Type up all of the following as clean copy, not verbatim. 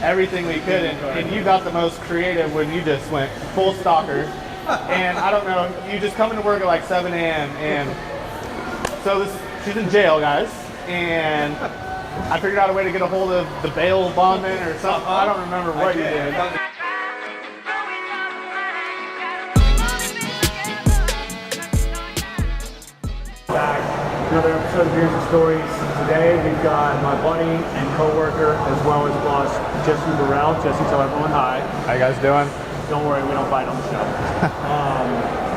everything we could, and you got the most creative when you just went full stalker. And I don't know, you just come into work at like 7 a.m. and so she's in jail, guys, and I figured out a way to get a hold of the bail bondman or something. I don't remember what you did. Another episode of Beers and Stories. Today we've got my buddy and co-worker as well as boss, Jesse Burrell. Jesse, tell everyone hi. How you guys doing? Don't worry, we don't fight on the show.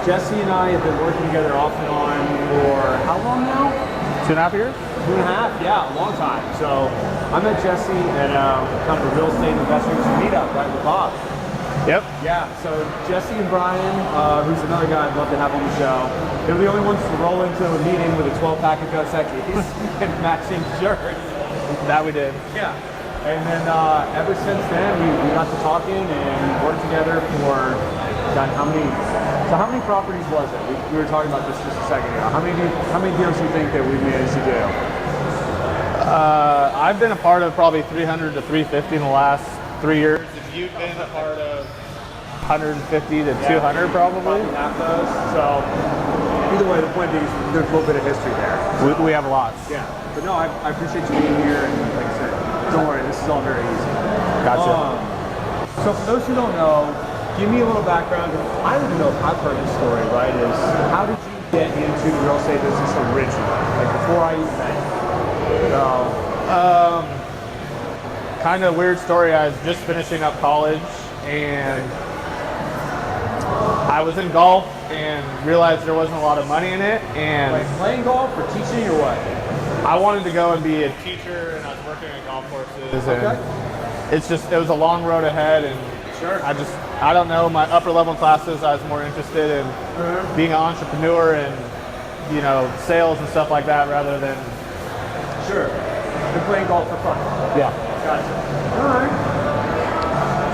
Jesse and I have been working together off and on for how long now? 2.5 years? 2.5, yeah, a long time. So I met Jesse at kind of a real estate investors meetup, right, with Bob. Yep. Yeah, so Jesse and Brian, who's another guy I'd love to have on the show, they're the only ones to roll into a meeting with a 12-pack of Dos Equis and matching shirts. That we did. Yeah. And then ever since then, we got to talking and worked together for, God, how many properties was it? We were talking about this just a second ago. How many deals do you think that we've managed to do? I've been a part of probably 300 to 350 in the last 3 years. You've been a part of 150 to 200 probably. Half those. So either way, the point is there's a little bit of history there. We have lots. Yeah. But no, I appreciate you being here, and like I said, don't worry, this is all very easy. Gotcha. So for those who don't know, give me a little background. I don't even know if I've heard this story, right? Is how did you get into the real estate business originally? Like before I even met you? So, kind of weird story. I was just finishing up college and I was in golf and realized there wasn't a lot of money in it. And like playing golf or teaching or what? I wanted to go and be a teacher, and I was working at golf courses. Okay. And it was a long road ahead, and sure. I don't know, my upper level classes, I was more interested in being an entrepreneur and, you know, sales and stuff like that rather than. Sure. You're playing golf for fun. Yeah. Gotcha. All right.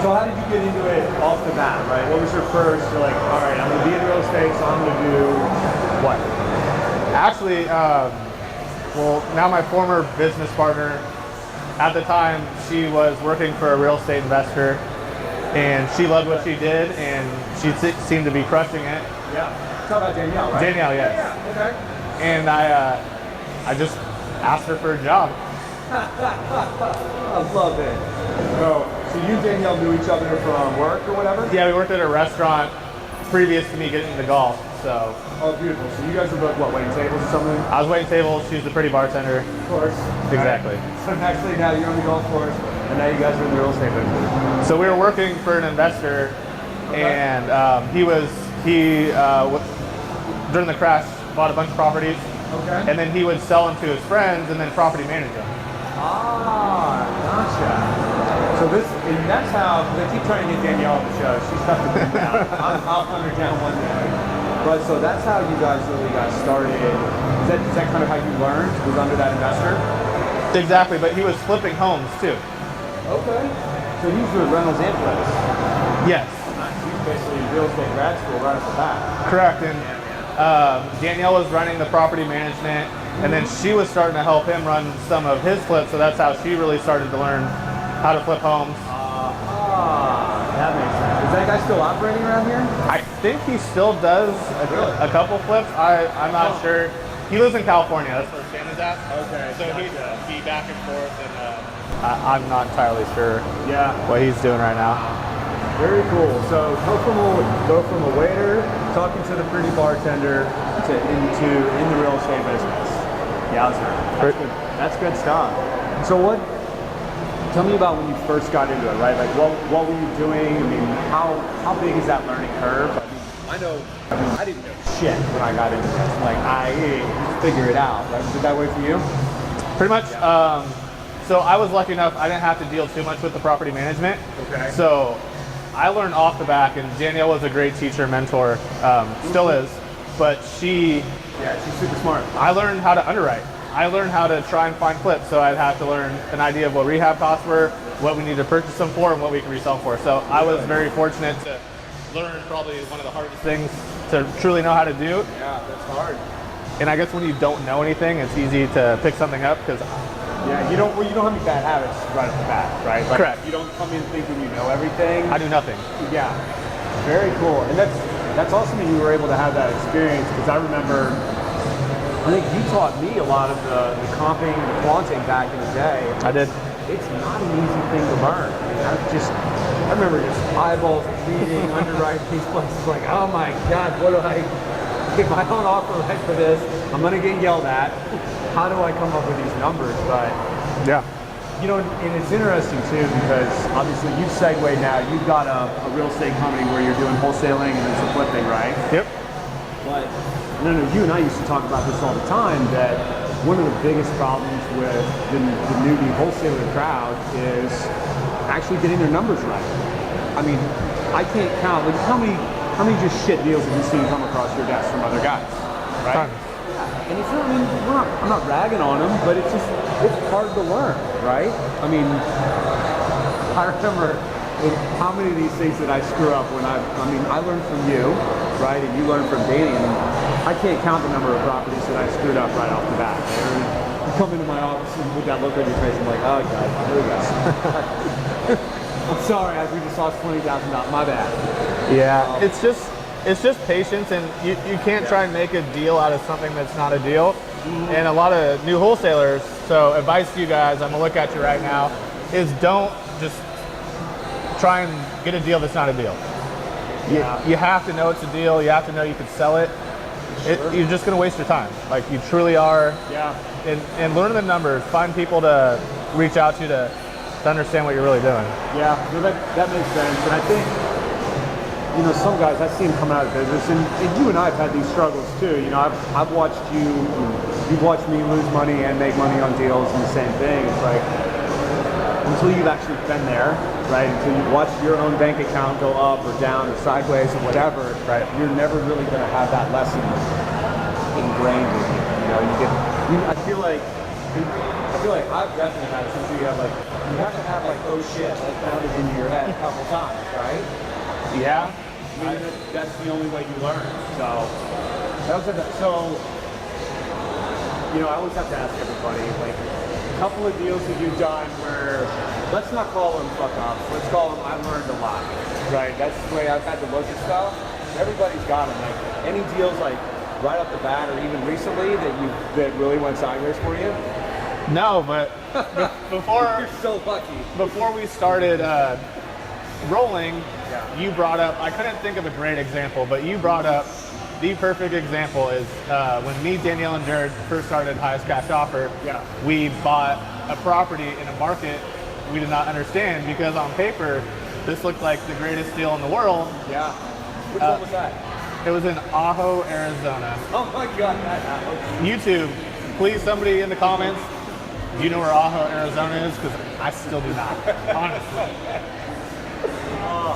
So how did you get into it off the bat, right? What was your first, you're like, all right, I'm going to be in real estate, so I'm going to do what? Actually, well, now my former business partner, at the time, she was working for a real estate investor, and she loved what she did, and she seemed to be crushing it. Yeah. Talk about Danielle, right? Danielle, yes. Yeah, okay. And I just asked her for a job. I love it. So you and Danielle knew each other from work or whatever? Yeah, we worked at a restaurant previous to me getting into golf, so. Oh, beautiful. So you guys were both, what, waiting tables or something? I was waiting tables, she was the pretty bartender. Of course. Exactly. Right. So actually now you're on the golf course, and now you guys are in the real estate business. So we were working for an investor, and during the crash, bought a bunch of properties, and then he would sell them to his friends and then property manage them. Ah, gotcha. So that's how, because I keep trying to get Danielle on the show. She's tough to pin down. I'll hunt her down one day. But so that's how you guys really got started. Is that kind of how you learned? Was under that investor? Exactly, but he was flipping homes too. Okay. So he was doing rentals and flips. Yes. He's basically real estate grad school right off the bat. Correct. And Danielle was running the property management, and then she was starting to help him run some of his flips. So that's how she really started to learn how to flip homes. That makes sense. Is that guy still operating around here? I think he still does a couple flips. I'm not sure. He lives in California. That's where Sam is at. Okay. So he'd be back and forth, and I'm not entirely sure what he's doing right now. Very cool. So go from a waiter talking to the pretty bartender to in the real estate business. Yowzer. That's good stuff. So tell me about when you first got into it, right? Like what were you doing? I mean, how big is that learning curve? I didn't know shit when I got into this. Like I figure it out. Right? Was it that way for you? Pretty much. Yeah. So I was lucky enough, I didn't have to deal too much with the property management. Okay. So I learned off the back, and Danielle was a great teacher, mentor, still is, but she's super smart. I learned how to underwrite. I learned how to try and find flips, so I'd have to learn an idea of what rehab costs were, what we need to purchase them for, and what we can resell for. So I was very fortunate to learn probably one of the hardest things to truly know how to do. Yeah, that's hard. And I guess when you don't know anything, it's easy to pick something up, because Yeah, you don't have any bad habits right off the bat, right? Like, Correct. You don't come in thinking you know everything. I do nothing. Yeah, very cool. And that's awesome that you were able to have that experience, because I remember, I think you taught me a lot of the comping, the quanting back in the day. I did. It's not an easy thing to learn. I mean, I remember just eyeballs reading, underwriting these places like, oh my God, what do I get my own offer right for this? I'm gonna get yelled at. How do I come up with these numbers? But yeah, you know, and it's interesting too, because obviously you've segued now. You've got a real estate company where you're doing wholesaling and then some flipping, right? Yep. But no, you and I used to talk about this all the time, that one of the biggest problems with the newbie wholesaler crowd is actually getting their numbers right. I mean, I can't count, like how many just shit deals have you seen come across your desk from other guys, right? And it's not, I mean, I'm not ragging on them, but it's hard to learn, right? I mean, I remember how many of these things that I screw up when I learned from you, right? And you learned from Danny, and I can't count the number of properties that I screwed up right off the bat. You come into my office and with that look on your face, I'm like, oh God, here we go. I'm sorry, we just lost $20,000, my bad. Yeah, it's just patience, and you can't try and make a deal out of something that's not a deal. And a lot of new wholesalers, so advice to you guys, I'm gonna look at you right now, is don't just try and get a deal that's not a deal. You have to know it's a deal, you have to know you can sell it. You're just gonna waste your time, like you truly are. Yeah. And learn the numbers, find people to reach out to understand what you're really doing. Yeah, no, that makes sense. And I think, you know, some guys, I've seen them come out of business, and you and I have had these struggles too. You know, I've watched you've watched me lose money and make money on deals, and the same thing. It's like, until you've actually been there, right, until you've watched your own bank account go up or down or sideways or whatever, right, you're never really going to have that lesson ingrained in you. You know, I feel like I've definitely had it since you have like, oh shit, like pounded into your head a couple times, right? Yeah. I mean, that's the only way you learn. So, so, you know, I always have to ask everybody, like, a couple of deals that you've done where, let's not call them fuck ups, let's call them I learned a lot, right? That's the way I've had to look at stuff. Everybody's got them. Like, any deals like right off the bat or even recently that really went sideways for you? No, but before you're so lucky. Before we started rolling, you brought up, I couldn't think of a great example, but you brought up the perfect example is when me, Danielle, and Jared first started Highest Cash Offer, we bought a property in a market we did not understand, because on paper, this looked like the greatest deal in the world. Yeah. Which one was that? It was in Ajo, Arizona. Oh my God, YouTube, please, somebody in the comments, do you know where Ajo, Arizona is? Because I still do not, honestly.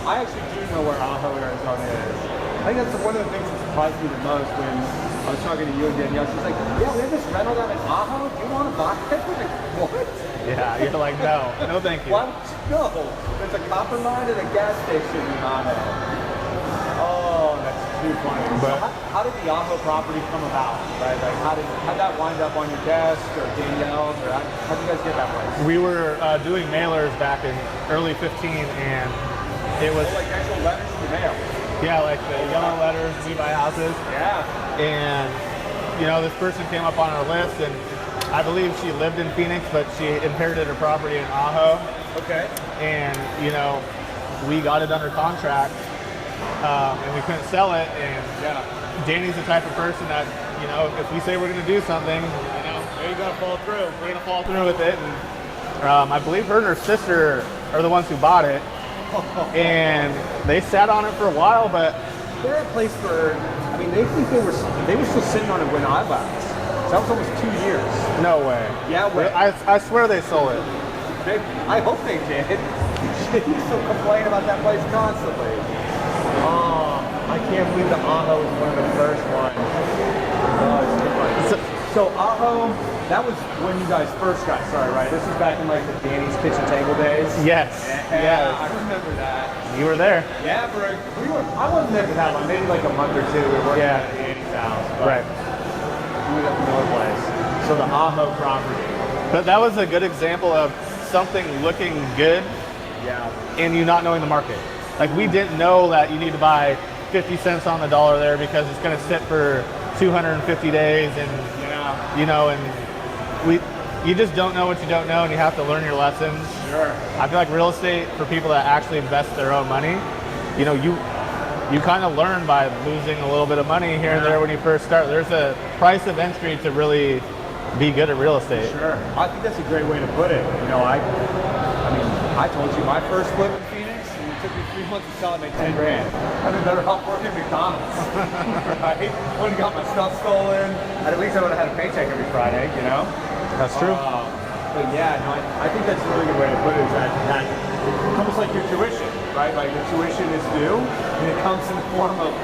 I actually do know where Ajo, Arizona is. I think that's one of the things that surprised me the most when I was talking to you and Danielle. She's like, yeah, we have this rental down in Ajo. Do you want to buy it? I'm like, what? Yeah, you're like, no thank you. Why would you go? There's a copper mine and a gas station in Ajo. Oh, that's too funny. But so how did the Ajo property come about? Right? Like, how'd that wind up on your desk or Danielle's? Or how'd you guys get that place? We were doing mailers back in early 15, and it was like actual letters in the mail. Yeah, like the yellow letters, we buy houses. Yeah. And, you know, this person came up on our list, and I believe she lived in Phoenix, but she inherited her property in Ajo. Okay. And, you know, we got it under contract, and we couldn't sell it. And Danny's the type of person that, you know, if we say we're going to do something, you know, you're going to follow through. We're going to follow through with it. And I believe her and her sister are the ones who bought it. And they sat on it for a while, but they're a place for, I mean, they think they were still sitting on it when I left. So that was almost 2 years. No way. Yeah, way. I swear they sold it. I hope they did. You still complain about that place constantly. Oh, I can't believe the Ajo was one of the first ones. So Ajo, that was when you guys first got started, right? This is back in like the Danny's kitchen table days. Yes. Yeah, I remember that. You were there. Yeah, I wasn't there for that long. Maybe like a month or two. We were working at Danny's house. Right. We moved up to another place. So the Ajo property. But that was a good example of something looking good Yeah. and you not knowing the market. Like we didn't know that you need to buy 50 cents on the dollar there because it's going to sit for 250 days and you know, and you just don't know what you don't know, and you have to learn your lessons. Sure. I feel like real estate, for people that actually invest their own money, you know, you kind of learn by losing a little bit of money here and there when you first start. There's a price of entry to really be good at real estate. Sure. I think that's a great way to put it. You know, I mean, I told you my first flip in Phoenix, and it took me 3 months to sell it, made 10 grand. I'd been better off working at McDonald's. Right? Wouldn't have got my stuff stolen. At least I would have had a paycheck every Friday, you know? That's true. But yeah, no, I think that's a really good way to put it, is that almost like your tuition, right? Like your tuition is due, and it comes in the form of,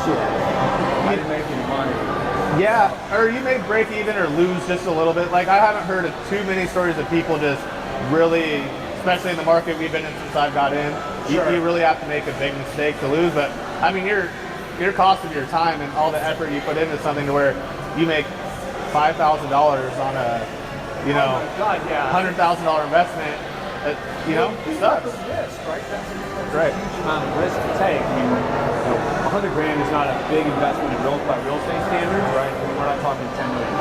shit, I didn't make any money. Yeah, or you may break even or lose just a little bit. Like I haven't heard of too many stories of people just really, especially in the market we've been in since I've got in, Sure. you really have to make a big mistake to lose. But I mean, your cost of your time and all the effort you put into something to where you make $5,000 on a, you know, Oh my God, yeah. $100,000 investment, you know, it sucks. That's a risk, right? That's Right. a huge amount of risk to take. I mean, you know, 100 grand is not a big investment in by real estate standards, right? I mean, we're not talking $10 million,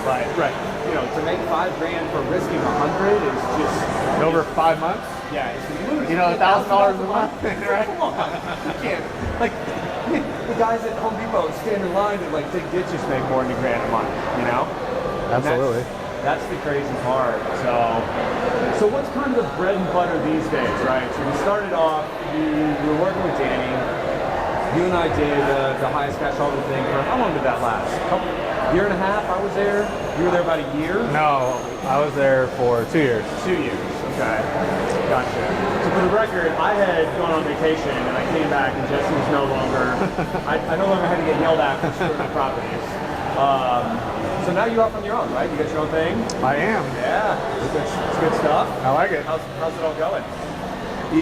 right? Right. You know, to make 5 grand for risking 100 is just Over 5 months, yeah, it's losing. you know, $1,000 a month, right? Come on, you can't. Like the guys at Home Depot stand in line to like dig ditches make more than $1 grand a month, you know? And Absolutely. That's the crazy part. So what's kind of the bread and butter these days, right? So we started off, you were working with Danny. You and I did the highest cash offer thing for, how long did that last? Year and a half, I was there. You were there about a year? No, I was there for 2 years. 2 years, okay. Gotcha. So for the record, I had gone on vacation and I came back and Jesse was no longer, I no longer had to get yelled at for screwing the properties. So now you're off on your own, right? You got your own thing? I am. Yeah, it's good stuff. I like it. How's it all going?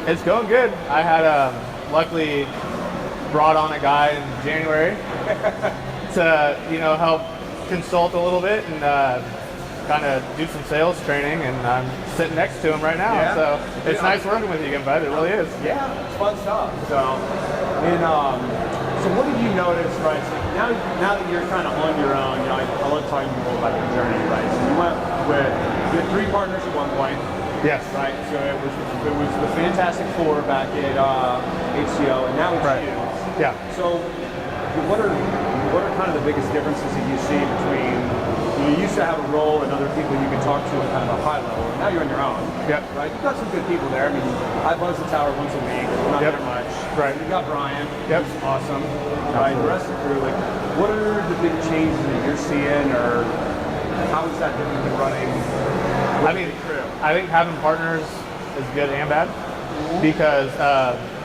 It's going good. I had luckily brought on a guy in January to, you know, help consult a little bit and kind of do some sales training, and I'm sitting next to him right now. Yeah. So it's nice working with you again, bud. It really is. Yeah, it's fun stuff. So, and so what did you notice, right? So now that you're kind of on your own, you know, I love talking to people about your journey, right? So you went with, you had 3 partners at one point. Yes. Right. So it was the Fantastic Four back at HCO, and now it's Right. you. Yeah. So what are kind of the biggest differences that you see between, you used to have a role and other people you could talk to at kind of a high level, and now you're on your own. Yep. Right. You've got some good people there. I mean, I buzz the tower once a week, not Yep. that much. Right. You got Brian. Yep. Who's awesome. Right. The rest of the crew, like, what are the big changes that you're seeing, or how is that different than running? I mean, I think having partners is good and bad because,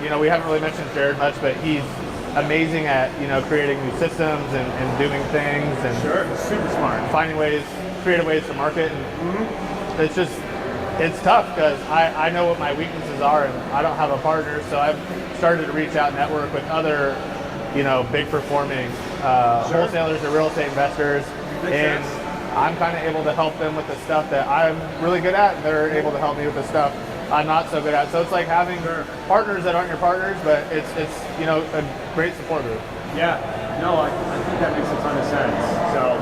you know, we haven't really mentioned Jared much, but he's amazing at, you know, creating new systems and doing things and Sure, super smart. finding ways, creative ways to market. And it's just, it's tough because I know what my weaknesses are and I don't have a partner. So I've started to reach out and network with other, you know, big performing wholesalers or real estate investors. Makes And sense. I'm kind of able to help them with the stuff that I'm really good at, and they're able to help me with the stuff I'm not so good at. So it's like having partners that aren't your partners, but it's you know, a great support group. Yeah, no, I think that makes a ton of sense. So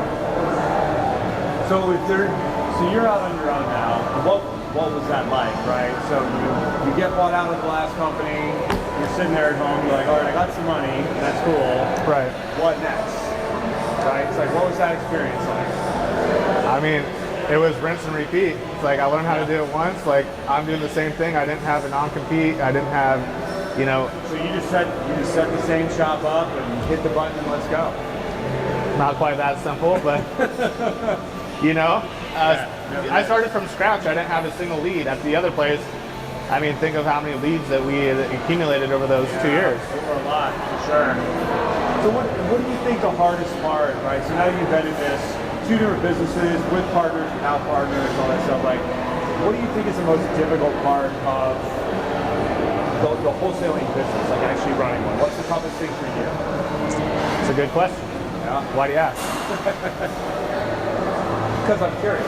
you're out on your own now. What was that like, right? So you get bought out of the last company. You're sitting there at home. You're like, all right, I got some money. That's cool. Right. What next? Right. It's like, what was that experience like? I mean, it was rinse and repeat. It's like I learned how to do it once. Like I'm doing the same thing. I didn't have a non-compete. I didn't have, you know. So you just set the same shop up and hit the button and let's go. Not quite that simple, but you know, I started from scratch. I didn't have a single lead at the other place. I mean, think of how many leads that we had accumulated over those 2 years. There were a lot, for sure. So what do you think the hardest part, right? So now you've been in this 2 different businesses with partners, without partners, all that stuff. Like, what do you think is the most difficult part of the wholesaling business, like actually running one? What's the toughest thing for you? It's a good question. Yeah. Why do you ask? Because I'm curious.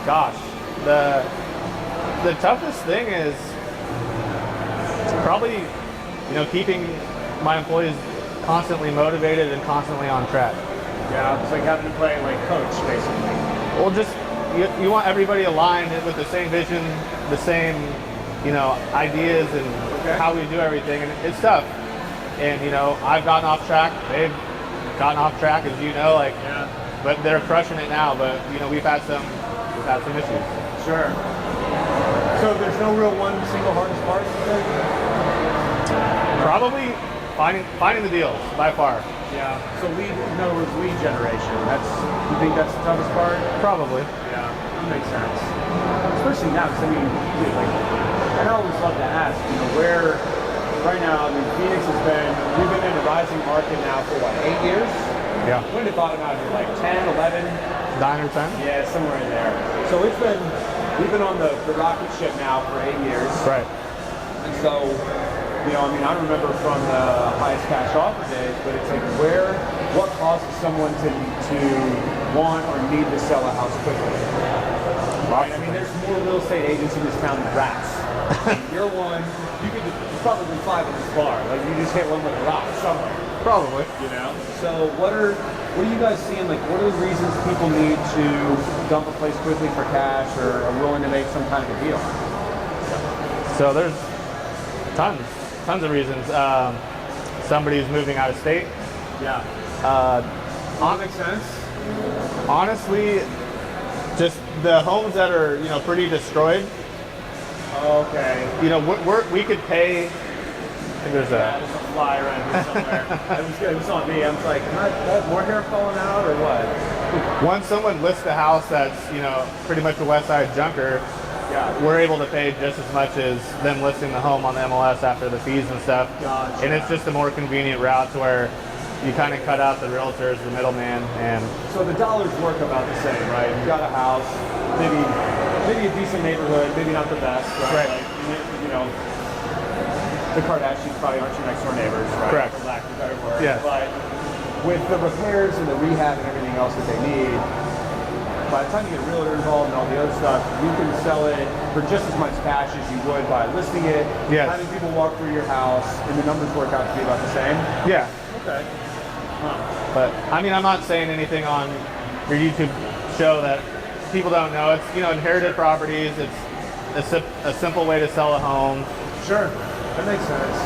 Gosh, the toughest thing is probably, keeping my employees constantly motivated and constantly on track. Yeah, it's like having to play like coach, basically. Well, just you want everybody aligned with the same vision, the same, ideas and how we do everything, and it's tough. And I've gotten off track. They've gotten off track, as but they're crushing it now. But we've had some issues. Sure. So there's no real one single hardest part, you think? Probably finding the deals by far. Yeah. So in other words, lead generation. You think that's the toughest part? Probably. Yeah. That makes sense. Especially now, because dude, I always love to ask, where right now, Phoenix we've been in a rising market now for what, 8 years? Yeah. When did bottom out here? Like 10, 11? 9 or 10? Yeah, somewhere in there. So we've been on the rocket ship now for 8 years. Right. And so, I remember from the highest cash offer days, but it's like what causes someone to want or need to sell a house quickly? Right? There's more real estate agents in this town than rats. You're one, there's probably 5 in this bar. Like you just hit one with a rock somewhere. Probably. So what are you guys seeing? Like what are the reasons people need to dump a place quickly for cash or are willing to make some kind of a deal? So there's tons of reasons. Somebody's moving out of state. Yeah. That makes sense. Honestly, just the homes that are pretty destroyed. Okay. We could pay. There's a fly around here somewhere. it was on me. I was like, more hair falling out or what? Once someone lists a house that's pretty much a West Side junker, we're able to pay just as much as them listing the home on the MLS after the fees and stuff. Gotcha. And it's just a more convenient route to where you kind of cut out the realtors, the middleman, and so the dollars work about the same, right? You've got a house, maybe a decent neighborhood, maybe not the best, right? Like, the Kardashians probably aren't your next door neighbors, right? Correct. For lack of a better word. Yeah. But with the repairs and the rehab and everything else that they need, by the time you get a realtor involved and all the other stuff, you can sell it for just as much cash as you would by listing it, having people walk through your house, and the numbers work out to be about the same. Yeah. Okay. Huh. But I'm not saying anything on your YouTube show that people don't know. It's inherited properties. It's a simple way to sell a home. Sure, that makes sense.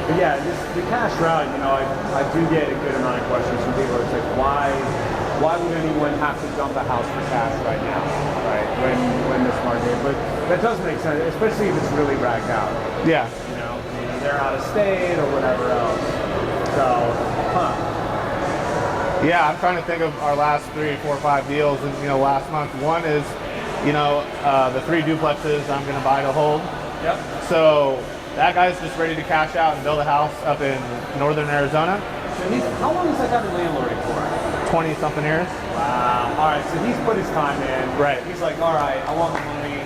But yeah, the cash route, I do get a good amount of questions from people. It's like, why would anyone have to dump a house for cash right now, right? When this market, but that does make sense, especially if it's really ragged out. Yeah. They're out of state or whatever else. So, Yeah, I'm trying to think of our last 3, 4, 5 deals, and last month. One is, the 3 duplexes I'm going to buy to hold. Yep. So that guy's just ready to cash out and build a house up in northern Arizona. So how long has that guy been landlording for? 20-something years. Wow. All right, so he's put his time in. Right. He's like, all right, I want the money.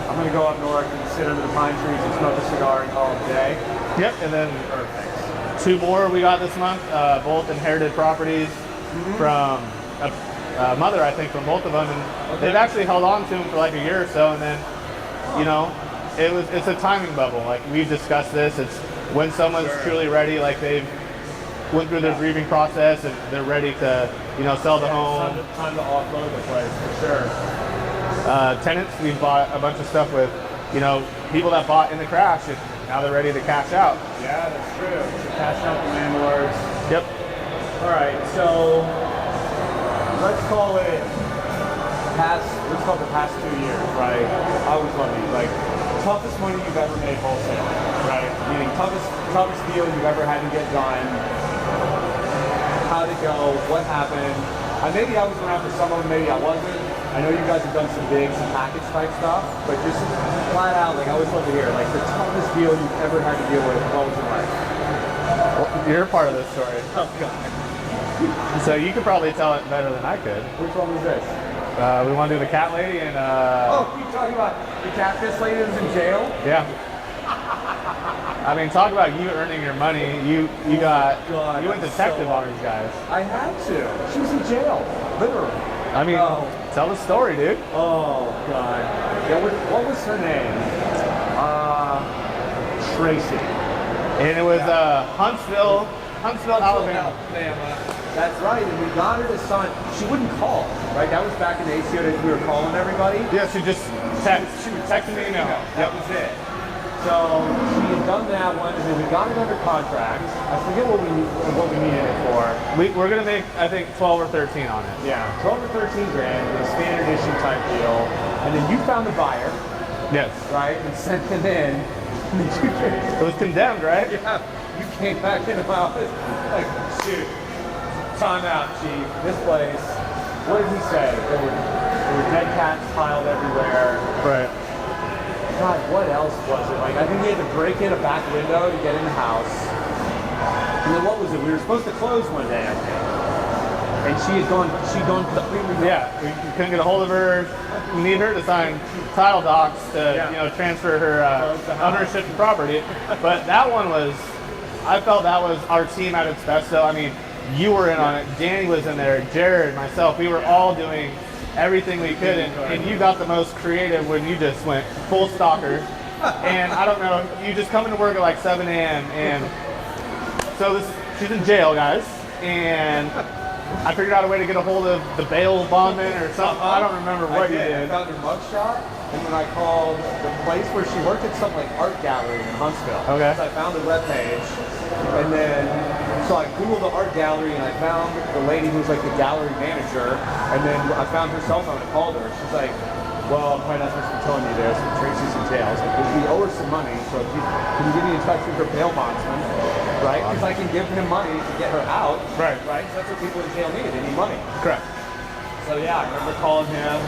I'm going to go up north and sit under the pine trees and smoke a cigar and call it a day. Yep, and then Perfect. 2 more we got this month, both inherited properties from a mother, I think, from both of them. And they've actually held on to them for like a year or so, and then, it's a timing bubble. Like we've discussed this. It's when someone's truly ready, like they've went through their grieving process and they're ready to, sell the home. Time to offload the place, for sure. Tenants, we've bought a bunch of stuff with, people that bought in the crash and now they're ready to cash out. Yeah, that's true. So cash out the landlords. Yep. All right, so let's call it the past 2 years, right? I always love these, like toughest money you've ever made wholesaling, right? Meaning toughest deal you've ever had to get done. How'd it go? What happened? Maybe I was around for some of them, maybe I wasn't. I know you guys have done some package type stuff, but just flat out, like I always love to hear, like the toughest deal you've ever had to deal with. What was it like? Well, you're part of this story. Oh God. So you could probably tell it better than I could. Which one was this? We want to do the cat lady and you talking about the catfish lady that was in jail? Yeah. Talk about you earning your money. You went detective on these guys. I had to. She was in jail, literally. I mean, tell the story, dude. Oh God. Yeah, what was her name? Tracy. And it was Huntsville, Alabama. That's right, and we got her to sign. She wouldn't call, right? That was back in the ACO days. We were calling everybody. Yeah, she just She would text me, email. That was it. So she had done that one, and then we got it under contract. I forget what we needed it for. We're gonna make, I think, 12 or 13 on it. Yeah, 12 or 13 grand, with a standard issue type deal. And then you found a buyer, Yes. right, and sent them in. And then you It was condemned, right? Yeah, you came back in the office like, shoot, time out, chief. This place, what did he say? There were dead cats piled everywhere. Right. God, what else was it? Like, I think we had to break in a back window to get in the house. And then what was it? We were supposed to close one day, I think. And she'd gone completely. Yeah, we couldn't get a hold of her. We need her to sign title docs to, transfer her ownership of property. But that one was, I felt that was our team at its best. So I mean, you were in on it. Danny was in there. Jared, myself, we were all doing everything we could, and you got the most creative when you just went full stalker. And I don't know, you just come into work at like 7 a.m. and so she's in jail, guys, and I figured out a way to get a hold of the bail bondman or something. I don't remember what you did. I found her mugshot, and then I called the place where she worked at, something like art gallery in Huntsville. Okay. So I found the webpage, and then so I googled the art gallery, and I found the lady who's like the gallery manager, and then I found her cell phone and called her. She's like, well, I'm probably not supposed to be telling you this, but Tracy's in jail. I was like, well, we owe her some money, so can you get me in touch with her bail bondsman, right? Because I can give him money to get her out, Right. Right? So that's what people in jail need. They need money. Correct. So yeah, I remember calling him,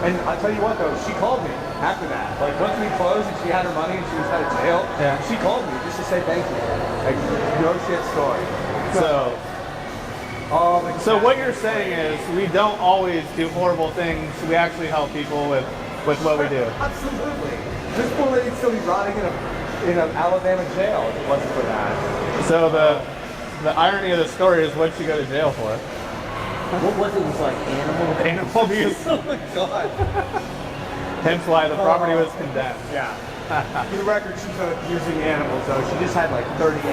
and I tell you what though, she called me after that. Like once we closed and she had her money and she was out of jail, she called me just to say thank you. Like no shit story. So what you're saying is we don't always do horrible things. We actually help people with what we do. Absolutely. This poor lady'd still be rotting in an Alabama jail if it wasn't for that. So the irony of the story is what you go to jail for. What was it? It was like Animal abuse. Oh my god. Hence why the property was condemned. Yeah. For the record, she's using animals though. She just had like 38.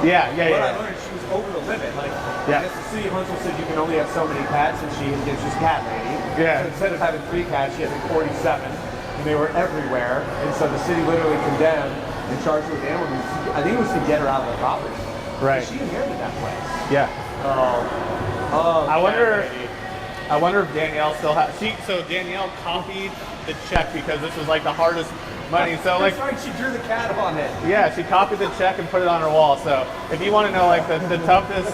Yeah. What I learned, she was over the limit. Like, I guess the city of Huntsville said you can only have so many cats, and she's just cat lady. Yeah. So instead of having 3 cats, she had like 47, and they were everywhere. And so the city literally condemned and charged her with animal abuse. I think it was to get her out of the property. Right. She inherited that place. Yeah. Oh. I wonder if Danielle still has. So Danielle copied the check because this was like the hardest money. So like, that's right. She drew the cat on it. Yeah, she copied the check and put it on her wall. So if you want to know like the toughest,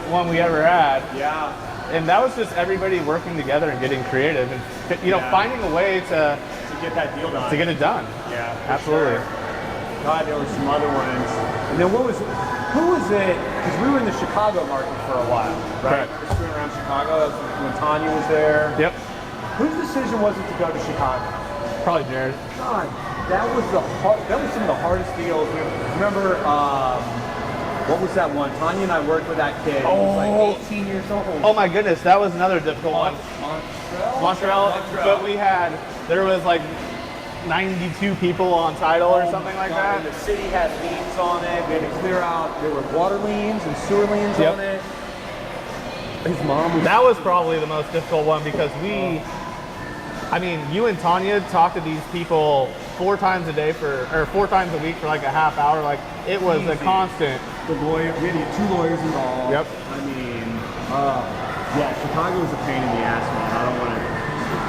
one we ever had. Yeah. And that was just everybody working together and getting creative and finding a way to get that deal done. To get it done. Yeah. Absolutely. Sure. God, there were some other ones. And then who was it? Because we were in the Chicago market for a while, right? Just going around Chicago. That was when Tanya was there. Yep. Whose decision was it to go to Chicago? Probably Jared. God, that was some of the hardest deals. Remember, what was that one? Tanya and I worked with that kid. He was like 18 years old. Oh my goodness, that was another difficult one. Montreal. But there was like 92 people on title or something like that. And the city had liens on it. We had to clear out. There were water liens and sewer liens on it. His mom was. That was probably the most difficult one because you and Tanya talked to these people 4 times a day 4 times a week for like a half hour. Like it was a constant. The lawyer, we had 2 lawyers involved. Yep. Chicago was a pain in the ass, man. I don't want to.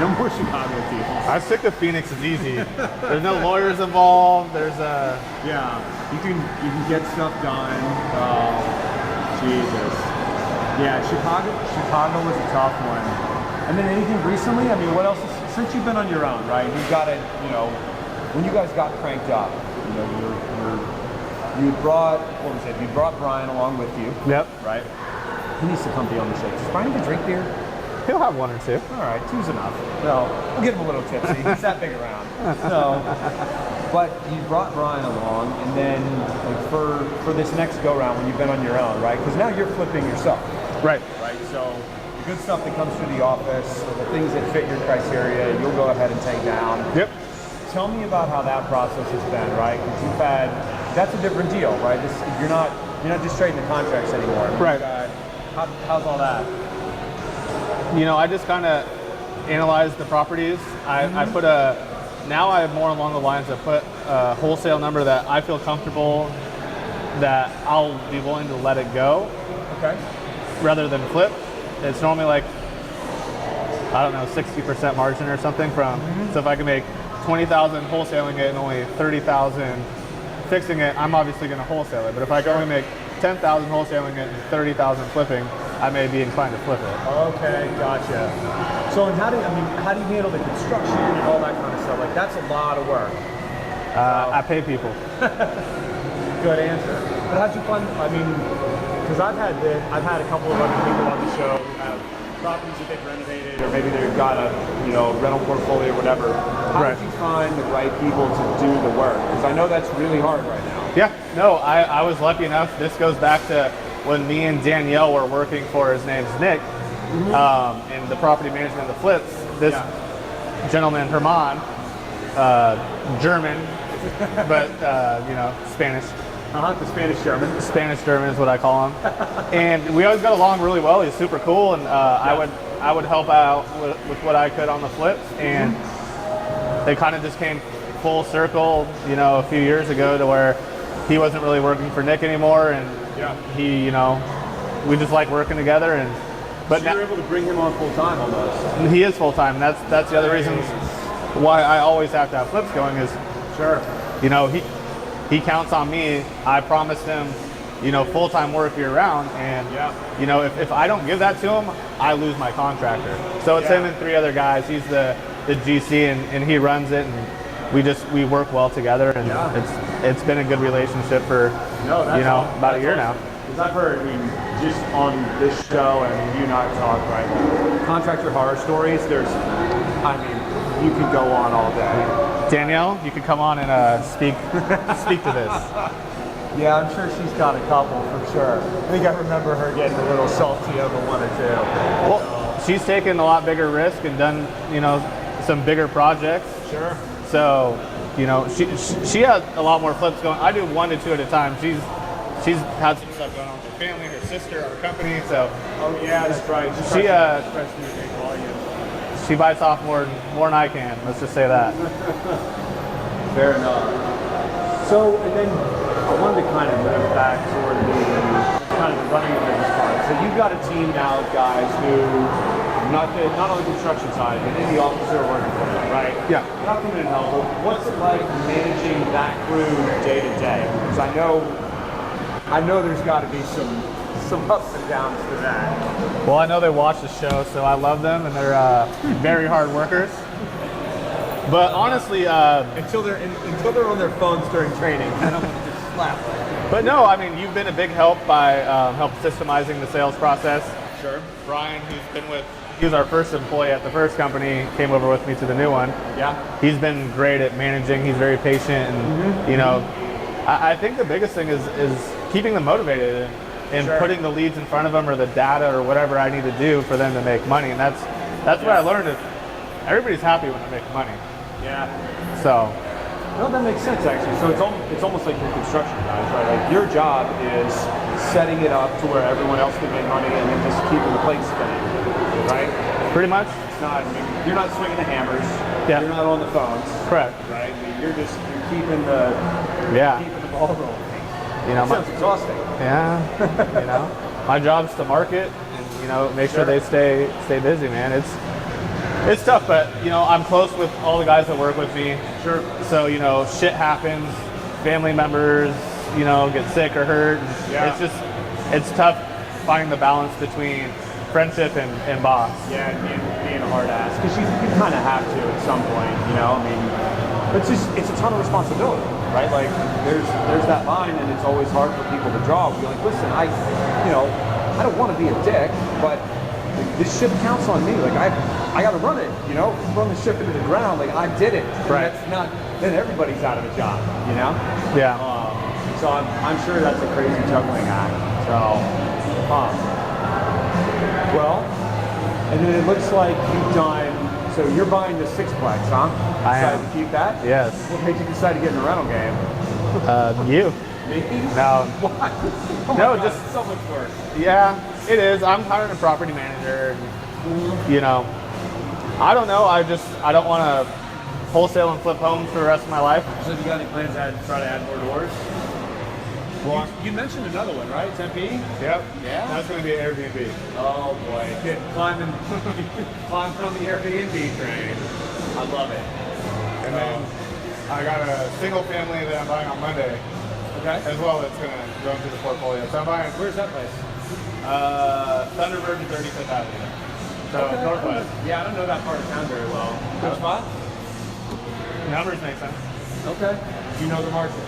No more Chicago deals. I was sick of Phoenix is easy. There's no lawyers involved. There's you can get stuff done. Oh, Jesus. Yeah, Chicago was a tough one. And then anything recently? I mean, what else? Since you've been on your own, right? You've got it. When you guys got cranked up, you brought Brian along with you. Yep. Right. He needs to come be on the show. Does Brian even drink beer? He'll have 1 or 2. All right, 2's enough. No, we'll give him a little tipsy. He's that big around. But you brought Brian along, and then like for this next go round when you've been on your own, right? Because now you're flipping yourself. Right. Right. So the good stuff that comes through the office, the things that fit your criteria, you'll go ahead and take down. Yep. Tell me about how that process has been, right? Because you've had, that's a different deal, right? You're not just trading the contracts anymore. Right. How's all that? You know, I just kind of analyze the properties. I put now I have more along the lines of put a wholesale number that I feel comfortable that I'll be willing to let it go. Okay. Rather than flip. It's normally like, I don't know, 60% margin or something from, so if I can make 20,000 wholesaling it and only 30,000 fixing it, I'm obviously going to wholesale it. But if I can only make 10,000 wholesaling it and 30,000 flipping, I may be inclined to flip it. Okay, gotcha. So, and how do you handle the construction and all that kind of stuff? Like, that's a lot of work. I pay people. Good answer. But how'd you find? I mean, because I've had a couple of other people on the show who have properties that they've renovated, or maybe they've got a rental portfolio or whatever. How did you find the right people to do the work? Because I know that's really hard right now. Yeah, no, I was lucky enough. This goes back to when me and Danielle were working for, his name's Nick, in the property management of the flips. This gentleman, Herman, German, but Spanish. The Spanish German. Spanish German is what I call him. And we always got along really well. He's super cool, and I would help out with what I could on the flips. And they kind of just came full circle, a few years ago to where he wasn't really working for Nick anymore, and he, we just like working together. And but so you were able to bring him on full time almost. He is full time. That's the other reasons why I always have to have flips going is, he counts on me. I promised him, full-time work year-round, and if I don't give that to him, I lose my contractor. So it's him and 3 other guys. He's the GC, and he runs it, and we work well together, and it's been a good relationship for about a year now. Because I've heard, just on this show, and you and I talk, right? Contractor horror stories. You could go on all day. Danielle, you could come on and speak to this. Yeah, I'm sure she's got a couple for sure. I think I remember her getting a little salty over 1 or 2. Well, she's taken a lot bigger risk and done, some bigger projects. Sure. So, she has a lot more flips going. I do 1 to 2 at a time. She's had some stuff going on with her family, her sister, our company. So. Oh yeah, that's right. She bites off more than I can. Let's just say that. Fair enough. So, and then I wanted to kind of move back toward the running the business part. So you've got a team now of guys who, not on the construction side, but in the office are working for you, right? Yeah. How come in and help? What's it like managing that crew day to day? Because I know there's got to be some ups and downs to that. Well, I know they watch the show, so I love them, and they're very hard workers. But honestly, until they're on their phones during training, I don't want to just slap. But no, you've been a big help by help systemizing the sales process. Sure. Brian, he was our first employee at the first company, came over with me to the new one. Yeah. He's been great at managing. He's very patient, and I think the biggest thing is keeping them motivated and putting the leads in front of them, or the data, or whatever I need to do for them to make money. And that's what I learned is everybody's happy when they make money. Yeah. So. No, that makes sense actually. So it's almost like your construction guys, right? Like your job is setting it up to where everyone else can make money, and then just keeping the plates spinning, right? Pretty much. It's not. You're not swinging the hammers. Yeah. You're not on the phones. Correct. Right. You're keeping the ball rolling. Sounds exhausting. Yeah. My job's to market and make sure they stay busy, man. It's tough, but I'm close with all the guys that work with me. Sure. So shit happens, family members get sick or hurt. Yeah. It's tough finding the balance between friendship and boss. Yeah, and being a hard ass, because you kind of have to at some point. It's a ton of responsibility. Right, like there's that line, and it's always hard for people to draw. You're like, listen, I don't want to be a dick, but this ship counts on me. Like I got to run it, run the ship into the ground. Like I did it. Right. That's not. Then everybody's out of a job, Yeah. So I'm sure that's a crazy juggling act. So, well, And then it looks like you've done, so you're buying the sixplex, huh? I am. Decided to keep that? Yes. What made you decide to get in the rental game? You. Me? No. Why? Oh No, God, just it's so much work. Yeah, it is. I'm hiring a property manager. And, you know, I don't know. I don't want to wholesale and flip homes for the rest of my life. So you got any plans to try to add more doors? Well, you mentioned another one, right? Tempe? Yep. Yeah? That's going to be an Airbnb. Oh boy, climb on the Airbnb train. I love it. And then I got a single family that I'm buying on Monday. Okay. As well, that's going to go into the portfolio. So I'm buying. Where's that place? Thunderbird and 35th Avenue. So Okay. Northwest. Yeah, I don't know that part of town very well. Good spot? Numbers make sense. Okay. You know the market.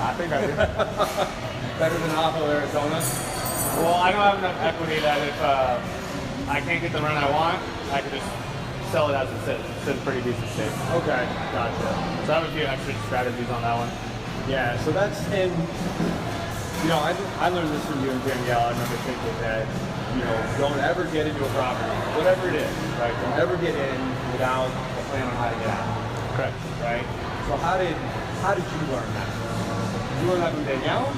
I think I do. Better than Hopple, Arizona? Well, I don't have enough equity that if I can't get the rent I want, I could just sell it as it sits. It's in pretty decent shape. Okay, gotcha. So I have a few extra strategies on that one. Yeah, so that's, and you know, I learned this from you and Danielle. I remember thinking that, you know, don't ever get into a property, whatever it is, right? Don't ever get in without a plan on how to get out. Correct. Right? So how did you learn that? Did you learn that from Danielle?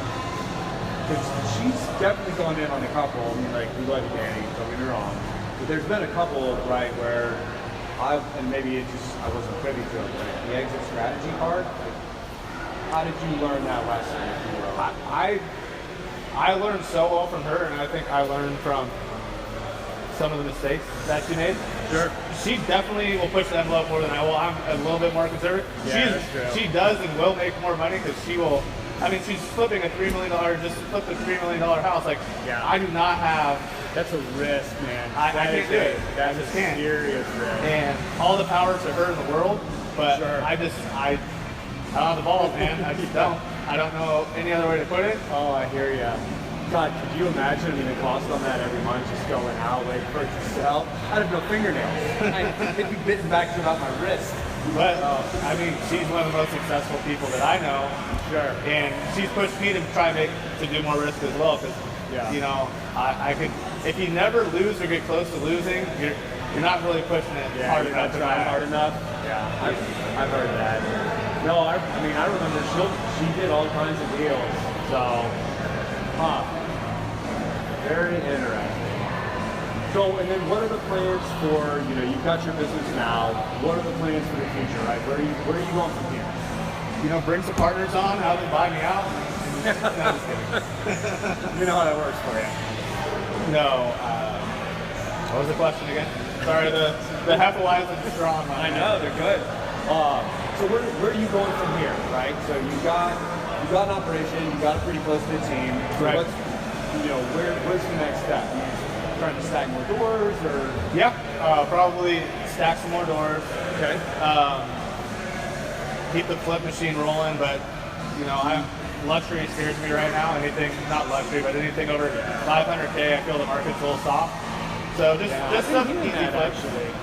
Because she's definitely gone in on a couple. I mean, like, we love you, Danny, don't get me wrong. But there's been a couple, right, where and maybe I wasn't privy to it, but the exit strategy part, like, how did you learn that lesson, if you will? I learned so well from her, and I think I learned from some of the mistakes that she made. Sure. She definitely will push the envelope more than I will. I'm a little bit more conservative. Yeah, that's true. She does and will make more money because she will. I mean, she's flipping a $3 million, just flipped a $3 million house. Like, yeah. I do not have. That's a risk, man. I can't do it. That's I just a can't. serious risk. And all the power to her in the world, but Sure. I don't have the balls, man. I just don't. I don't know any other way to put it. Oh, I hear you. God, could you imagine? I mean, the cost on that every month just going out, waiting for it to sell. I'd have no fingernails. I'd be bitten back to about my wrist. But I mean, she's one of the most successful people that I know. Sure. And she's pushed me to try to do more risk as well, because you know, I could. If you never lose or get close to losing, you're not really pushing it hard enough. Hard enough. Yeah, I've heard that. No, I mean, I remember she did all kinds of deals. So, very interesting. So, and then what are the plans for, you know, you've got your business now, what are the plans for the future, right? Where are you going from here? You know, bring some partners on, have them buy me out. No, I'm just kidding. You know how that works for you. No, what was the question again? Sorry, the Hefeweizen is strong. I know, they're good. So where are you going from here, right? So you've got an operation, you've got a pretty close knit team. So right. Where's the next step? You trying to stack more doors, or? Yeah, probably stack some more doors. Okay. Keep the flip machine rolling, but you know, luxury scares me right now. Anything, not luxury, but anything over 500K, I feel the market's a little soft. So just some easy flip. Actually.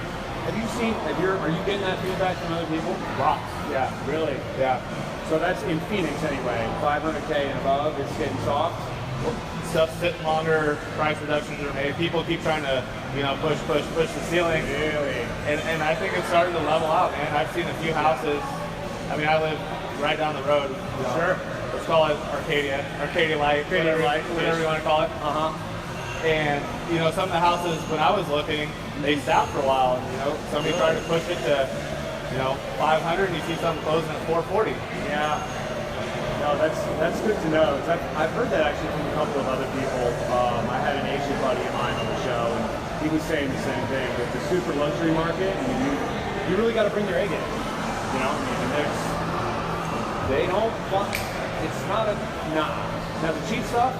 Are you getting that feedback from other people? Lots. Yeah, really? Yeah. So that's in Phoenix anyway. 500K and above, it's getting soft. Stuff's sitting longer, price reductions are made. People keep trying to, you know, push the ceiling. Really? And I think it's starting to level out, man. I've seen a few houses. I mean, I live right down the road. You know, sure. Let's call it Arcadia Light, whatever you want to call it. And you know, some of the houses when I was looking, they sat for a while, and you know, somebody tried to push it to, you know, 500, and you see something closing at 440. Yeah. No, that's good to know. I've heard that actually from a couple of other people. I had an Asian buddy of mine on the show, and he was saying the same thing. With the super luxury market, I mean, you really got to bring your A game. You know, I mean, they don't want. It's not a Now the cheap stuff,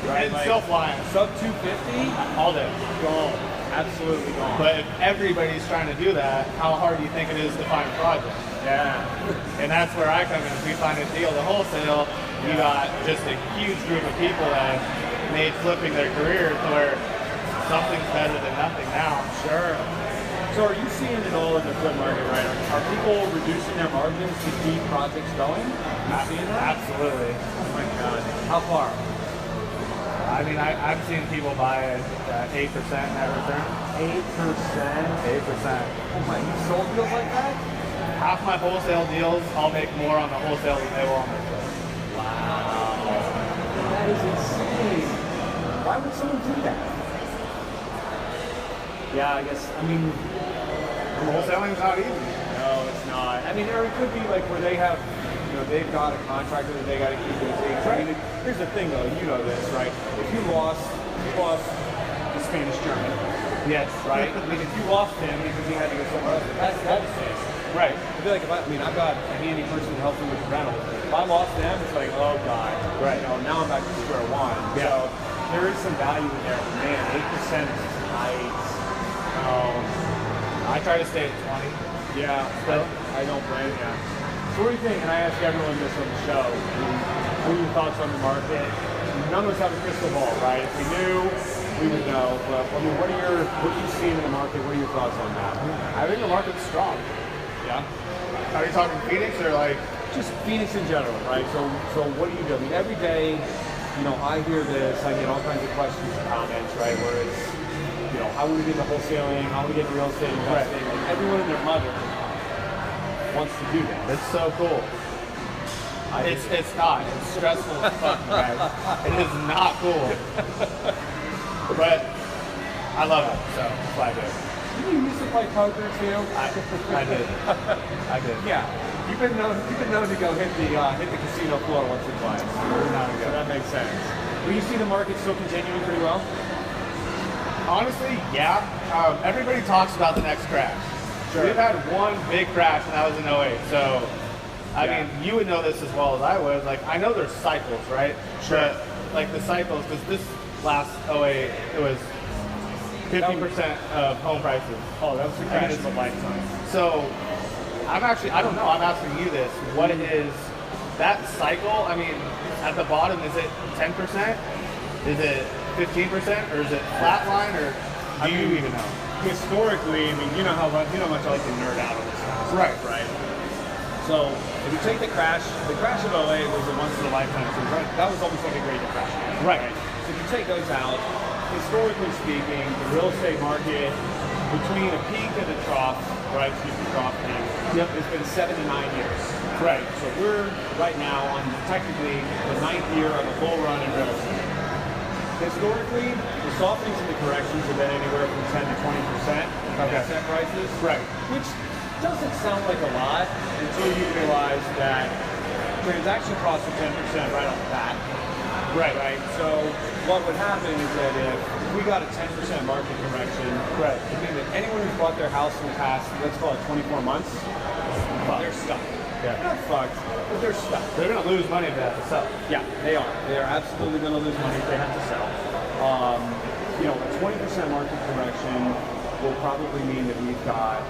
right? It's still flying. Sub 250, all day. Gone. Absolutely gone. But if everybody's trying to do that, how hard do you think it is to find a project? Yeah. And that's where I come in. If we find a deal to wholesale, you got just a huge group of people that made flipping their career to where something's better than nothing now. Sure. So are you seeing it all in the flip market, right? Are people reducing their margins to keep projects going? Are you seeing that? Absolutely. Oh my God. How far? I mean, I've seen people buy at 8% net return. 8%. 8%. Oh my, you sold deals like that? Half my wholesale deals, I'll make more on the wholesale than they will on the retail. Wow. That is insane. Why would someone do that? Yeah, I guess, I mean, Wholesaling's not easy. no, it's not. I mean, or it could be like where they have, you know, they've got a contractor that they got to keep busy. I mean, here's the thing though, you know this, right? If you lost the Spanish German, Yes. right? I mean, if you lost him because he had to go somewhere else, that's devastating. Right. I feel like I've got a handy person to help me with the rentals. If I lost them, it's like, oh god, Right. You know, now I'm back to square one. Yeah. So there is some value in there. But man, 8% is tight. I try to stay at 20. Yeah, Still? I don't blame you. So what do you think? And I ask everyone this on the show. What are your thoughts on the market? None of us have a crystal ball, right? If we knew, we would know. But I mean, what are you seeing in the market? What are your thoughts on that? I think the market's strong. Yeah. Are you talking Phoenix or like? Just Phoenix in general, right? So what do you do? I mean, every day, you know, I hear this, I get all kinds of questions and comments, right? Where it's, you know, how would we get into wholesaling? How would we get into real estate investing? Right. Like everyone and their mother wants to do that. It's so cool. It's not. It's stressful as fuck, guys. It is not cool. But I love it, so that's why I do it. Didn't you used to play poker too? I did. I did. Yeah. You've been known to go hit the casino floor once or twice. So that makes sense. Well, you see the market still continuing pretty well? Honestly, yeah. Everybody talks about the next crash. Sure. We've had one big crash, and that was in 08. So, I Yeah. mean, you would know this as well as I would. Like, I know there's cycles, right? Sure. But, like, the cycles, because this last 08, it was 50% of home prices. Oh, that was the crash of a lifetime. So, I don't know, I'm asking you this. What is that cycle? I mean, at the bottom, is it 10%? Is it 15%? Or is it flatline? Or do you even know? Historically, I mean, you know how much I like to nerd out on this stuff. Right. So, if you take the crash of 08 was a once in a lifetime thing, right? That was almost like a Great Depression. Right. So if you take those out, historically speaking, the real estate market between a peak and a trough, right? Excuse me, trough peak. Yep. It's been 7 to 9 years. Right. So we're right now on technically the 9th year of a bull run in real estate. Historically, the softenings and the corrections have been anywhere from 10 to 20% of Okay. asset prices. Right. Which doesn't sound like a lot until you realize that transaction costs are 10% right off the bat. Right. So what would happen is that if we got a 10% market correction, Right. it means that anyone who's bought their house in the past, let's call it 24 months, they're stuck. Yeah. They're not fucked, but they're stuck. They're going to lose money if they have to sell. Yeah, they are. They are absolutely going to lose money if they have to sell. You know, a 20% market correction will probably mean that we've got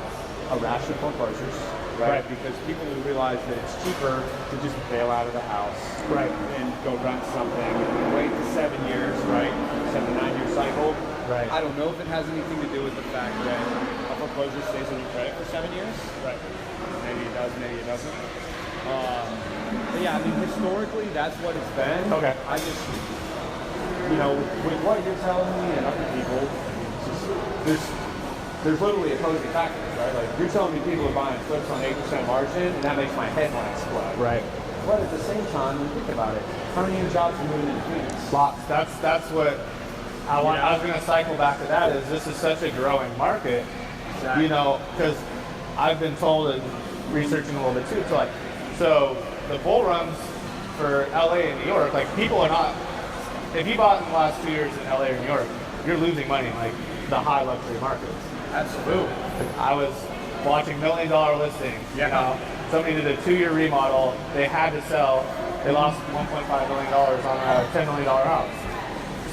a rash of foreclosures, right? Because people will realize that it's cheaper to just bail out of the house, Right. and go rent something, and wait the 7 years, right? 7 to 9 year cycle. Right. I don't know if it has anything to do with the fact that a foreclosure stays on your credit for 7 years. Right. Maybe it does, maybe it doesn't. But yeah, I mean, historically, that's what it's been. Okay. I just, you know, with what you're telling me and other people, it's just, there's literally opposing factors, right? Like, you're telling me people are buying flips on 8% margin, and that makes my head want to explode. Right. But at the same time, when you think about it, how many new jobs are moving into Phoenix? Lots. That's what I want. I was going to cycle back to that. Is this is such a growing market? Exactly. You know, because I've been told and researching a little bit too. So the bull runs for LA and New York, like people are not. If you bought in the last 2 years in LA or New York, you're losing money in like the high luxury markets. Absolutely. I was watching $1 million listings. Yeah. You know, somebody did a 2-year remodel. They had to sell. They lost $1.5 million on a $10 million house.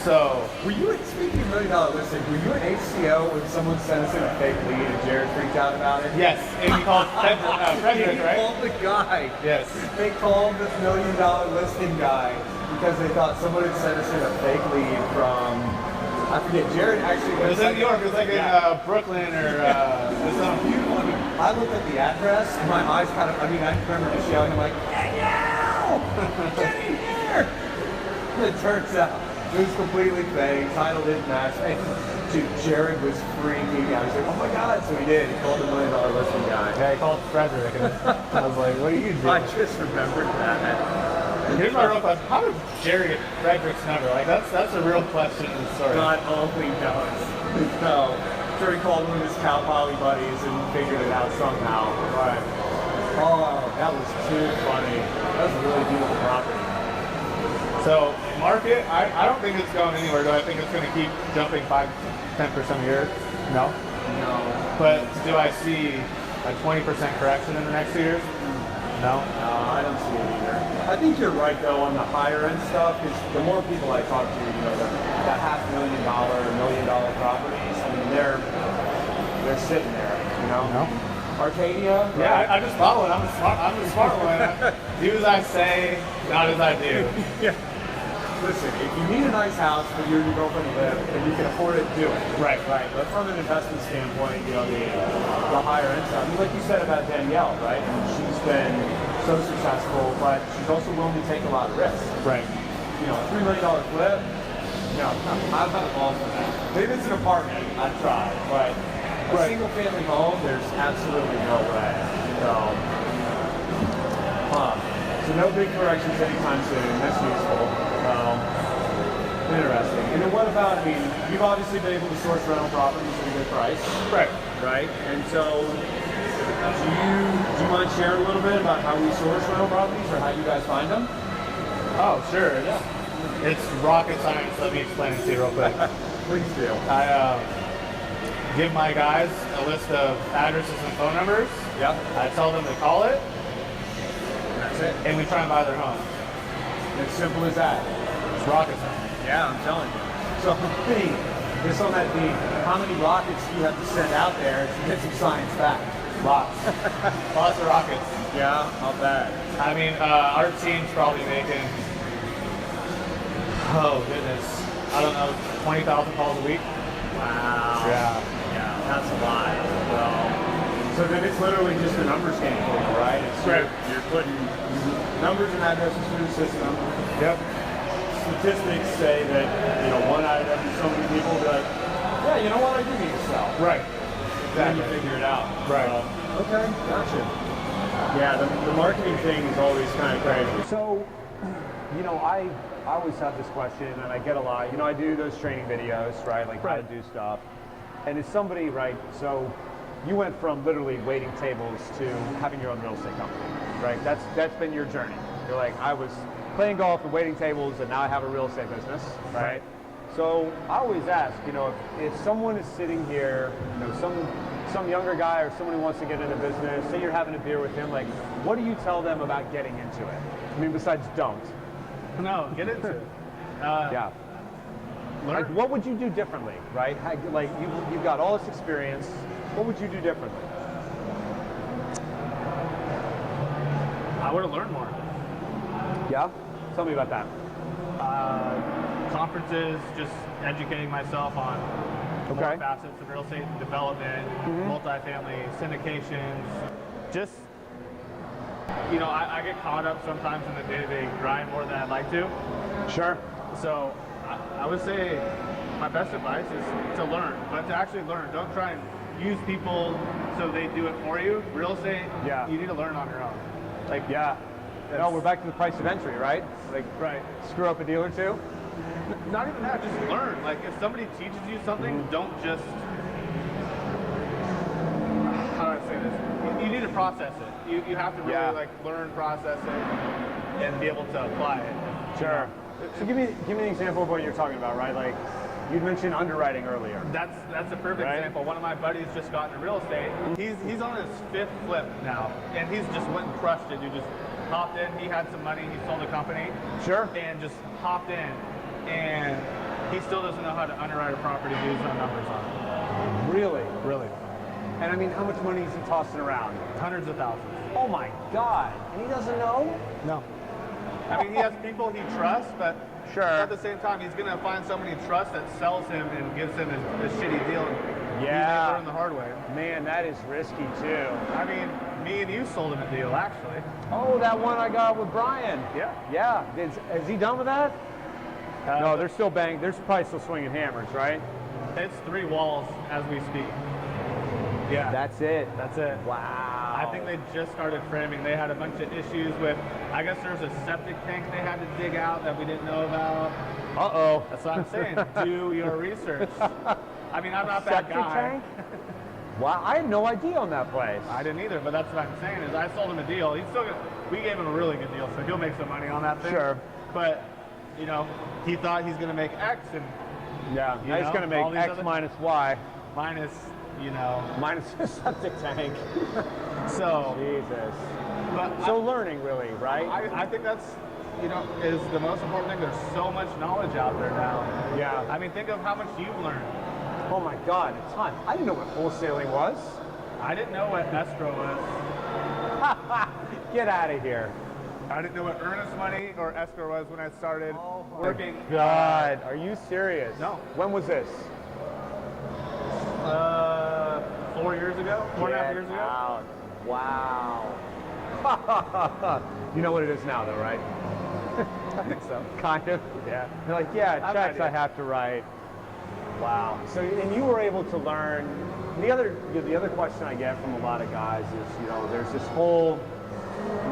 So, Were you, speaking of $1 million listing, were you an HCO when someone sent us in a fake lead and Jared freaked out about it? yes, and you called Frederick, He right? called the guy. Yes. They called this $1 million listing guy because they thought someone had sent us in a fake lead from, I forget, Jared actually It was in New York. It was like in Brooklyn or Beautiful. I mean, I looked at the address and my eyes kind of, I mean, I remember just yelling, I'm like, Danielle! Get in here! And it turns out It was completely fake. Title didn't match. And dude, Jared was freaking out. He's like, oh my God. So he did. He called the $1 million listing guy. Yeah, he called Frederick. And I was like, what are you doing? I just remembered that. Here's my real question. How did Jerry get Frederick's number? Like, that's a real question in the story. God only knows. No. So he called one of his cow poly buddies and figured it out somehow. Right. Oh, that was too funny. That was a really beautiful property. So, market, I don't think it's going anywhere. Do I think it's going to keep jumping 5-10% a year? No. No. But do I see a 20% correction in the next 2 years? No. No, I don't see it either. I think you're right though on the higher end stuff. Is the more people I talk to, you know, that $500,000, $1 million properties. I mean, they're sitting there. You know. No. Arcadia. Yeah, I just follow it. I'm the smart one. Do as I say, not as I do. Yeah. Listen, if you need a nice house for you and your girlfriend to live, and you can afford it, do it. Right. Right. But from an investment standpoint, you know, the higher end stuff. I mean, like you said about Danielle, right? And she's been so successful, but she's also willing to take a lot of risks. Right. You know, a $3 million flip. No, I'm not involved in that. Maybe it's an apartment. I'd try, but a single family home, there's absolutely no way. So no big corrections anytime soon. That's useful. Interesting. And then what about, I mean, you've obviously been able to source rental properties at a good price. Right. Right? And so do you mind sharing a little bit about how we source rental properties or how you guys find them? Oh, sure. Yeah. It's rocket science. Let me explain it to you real quick. Please do. I give my guys a list of addresses and phone numbers. Yeah. I tell them to call it. That's it. And we try and buy their home. As simple as that. It's rocket science. Yeah, I'm telling you. So me, just on that beat, how many rockets do you have to send out there to get some science back? Lots. Lots of rockets. Yeah, I'll bet. I mean, our team's probably making, oh goodness, I don't know, 20,000 calls a week. Wow. Yeah. Yeah, that's a lot. So then it's literally just a numbers game for you, right? It's right. You're putting numbers and addresses through the system. Yep. Statistics say that, you know, 1 out of every so many people will be like, yeah, you know what, I do need to sell. Right. Then you figure it out. Right. Okay, gotcha. Yeah, the marketing thing is always kind of crazy. So, you know, I always have this question, and I get a lot. You know, I do those training videos, right? Like how to do stuff. And it's somebody, right? So you went from literally waiting tables to having your own real estate company, right? That's been your journey. You're like, I was playing golf and waiting tables, and now I have a real estate business, right? So I always ask, you know, if someone is sitting here, you know, some younger guy or someone who wants to get into business, say you're having a beer with him, like, what do you tell them about getting into it? I mean, besides don't. No, get into it. Yeah. Learn. Like, what would you do differently, right? Like, you've got all this experience. What would you do differently? I would have learned more. Yeah? Tell me about that. Conferences, just educating myself on more facets of real estate development, multifamily, syndications. Just, you know, I get caught up sometimes in the day-to-day grind more than I'd like to. Sure. So I would say my best advice is to learn, but to actually learn. Don't try and use people so they do it for you. Real estate, you need to learn on your own. Like, no, we're back to the price of entry, right? Like, screw up a deal or two. Not even that, just learn. Like, if somebody teaches you something, don't just, how do I say this? You need to process it. You have to really like learn, process it, and be able to apply it. Sure. So give me an example of what you're talking about, right? Like, you'd mentioned underwriting earlier. That's a perfect example. One of my buddies just got into real estate. He's on his 5th flip now, and he's just went and crushed it. He just hopped in. He had some money. He sold a company. Sure. And just hopped in, and he still doesn't know how to underwrite a property, do his own numbers on it. Really? Really. And I mean, how much money is he tossing around? Hundreds of thousands. Oh my God! And he doesn't know? No. I mean, he has people he trusts, but sure. At the same time, he's going to find someone he trusts that sells him and gives him his shitty deal. And he may learn the hard way. Man, that is risky too. I mean, me and you sold him a deal, actually. Oh, that one I got with Brian. Yeah. Yeah. Is he done with that? No, they're still banging. They're probably still swinging hammers, right? It's 3 walls as we speak. Yeah. That's it. That's it. Wow. I think they just started framing. They had a bunch of issues with, I guess there's a septic tank they had to dig out that we didn't know about. Uh-oh. That's what I'm saying. Do your research. I mean, I'm not that Septic guy. tank? Wow, I had no idea on that place. I didn't either, but that's what I'm saying is I sold him a deal. He's still we gave him a really good deal, so he'll make some money on that thing. Sure. But, you know, he thought he's going to make X, and yeah, now he's going to make X minus Y. Minus, you know. Minus the septic tank. So. Jesus. But so learning, really, right? I think that's, you know, is the most important thing. There's so much knowledge out there now. Yeah. I mean, think of how much you've learned. Oh my God, a ton. I didn't know what wholesaling was. I didn't know what escrow was. Get out of here. I didn't know what earnest money or escrow was when I started working. God, are you serious? No. When was this? 4 years ago? 4.5 years ago? Out. Wow. You know what it is now, though, right? I think so. Kind of. Yeah. You're like, yeah, checks I have to write. Wow. So, and you were able to learn. The other question I get from a lot of guys is, you know, there's this whole.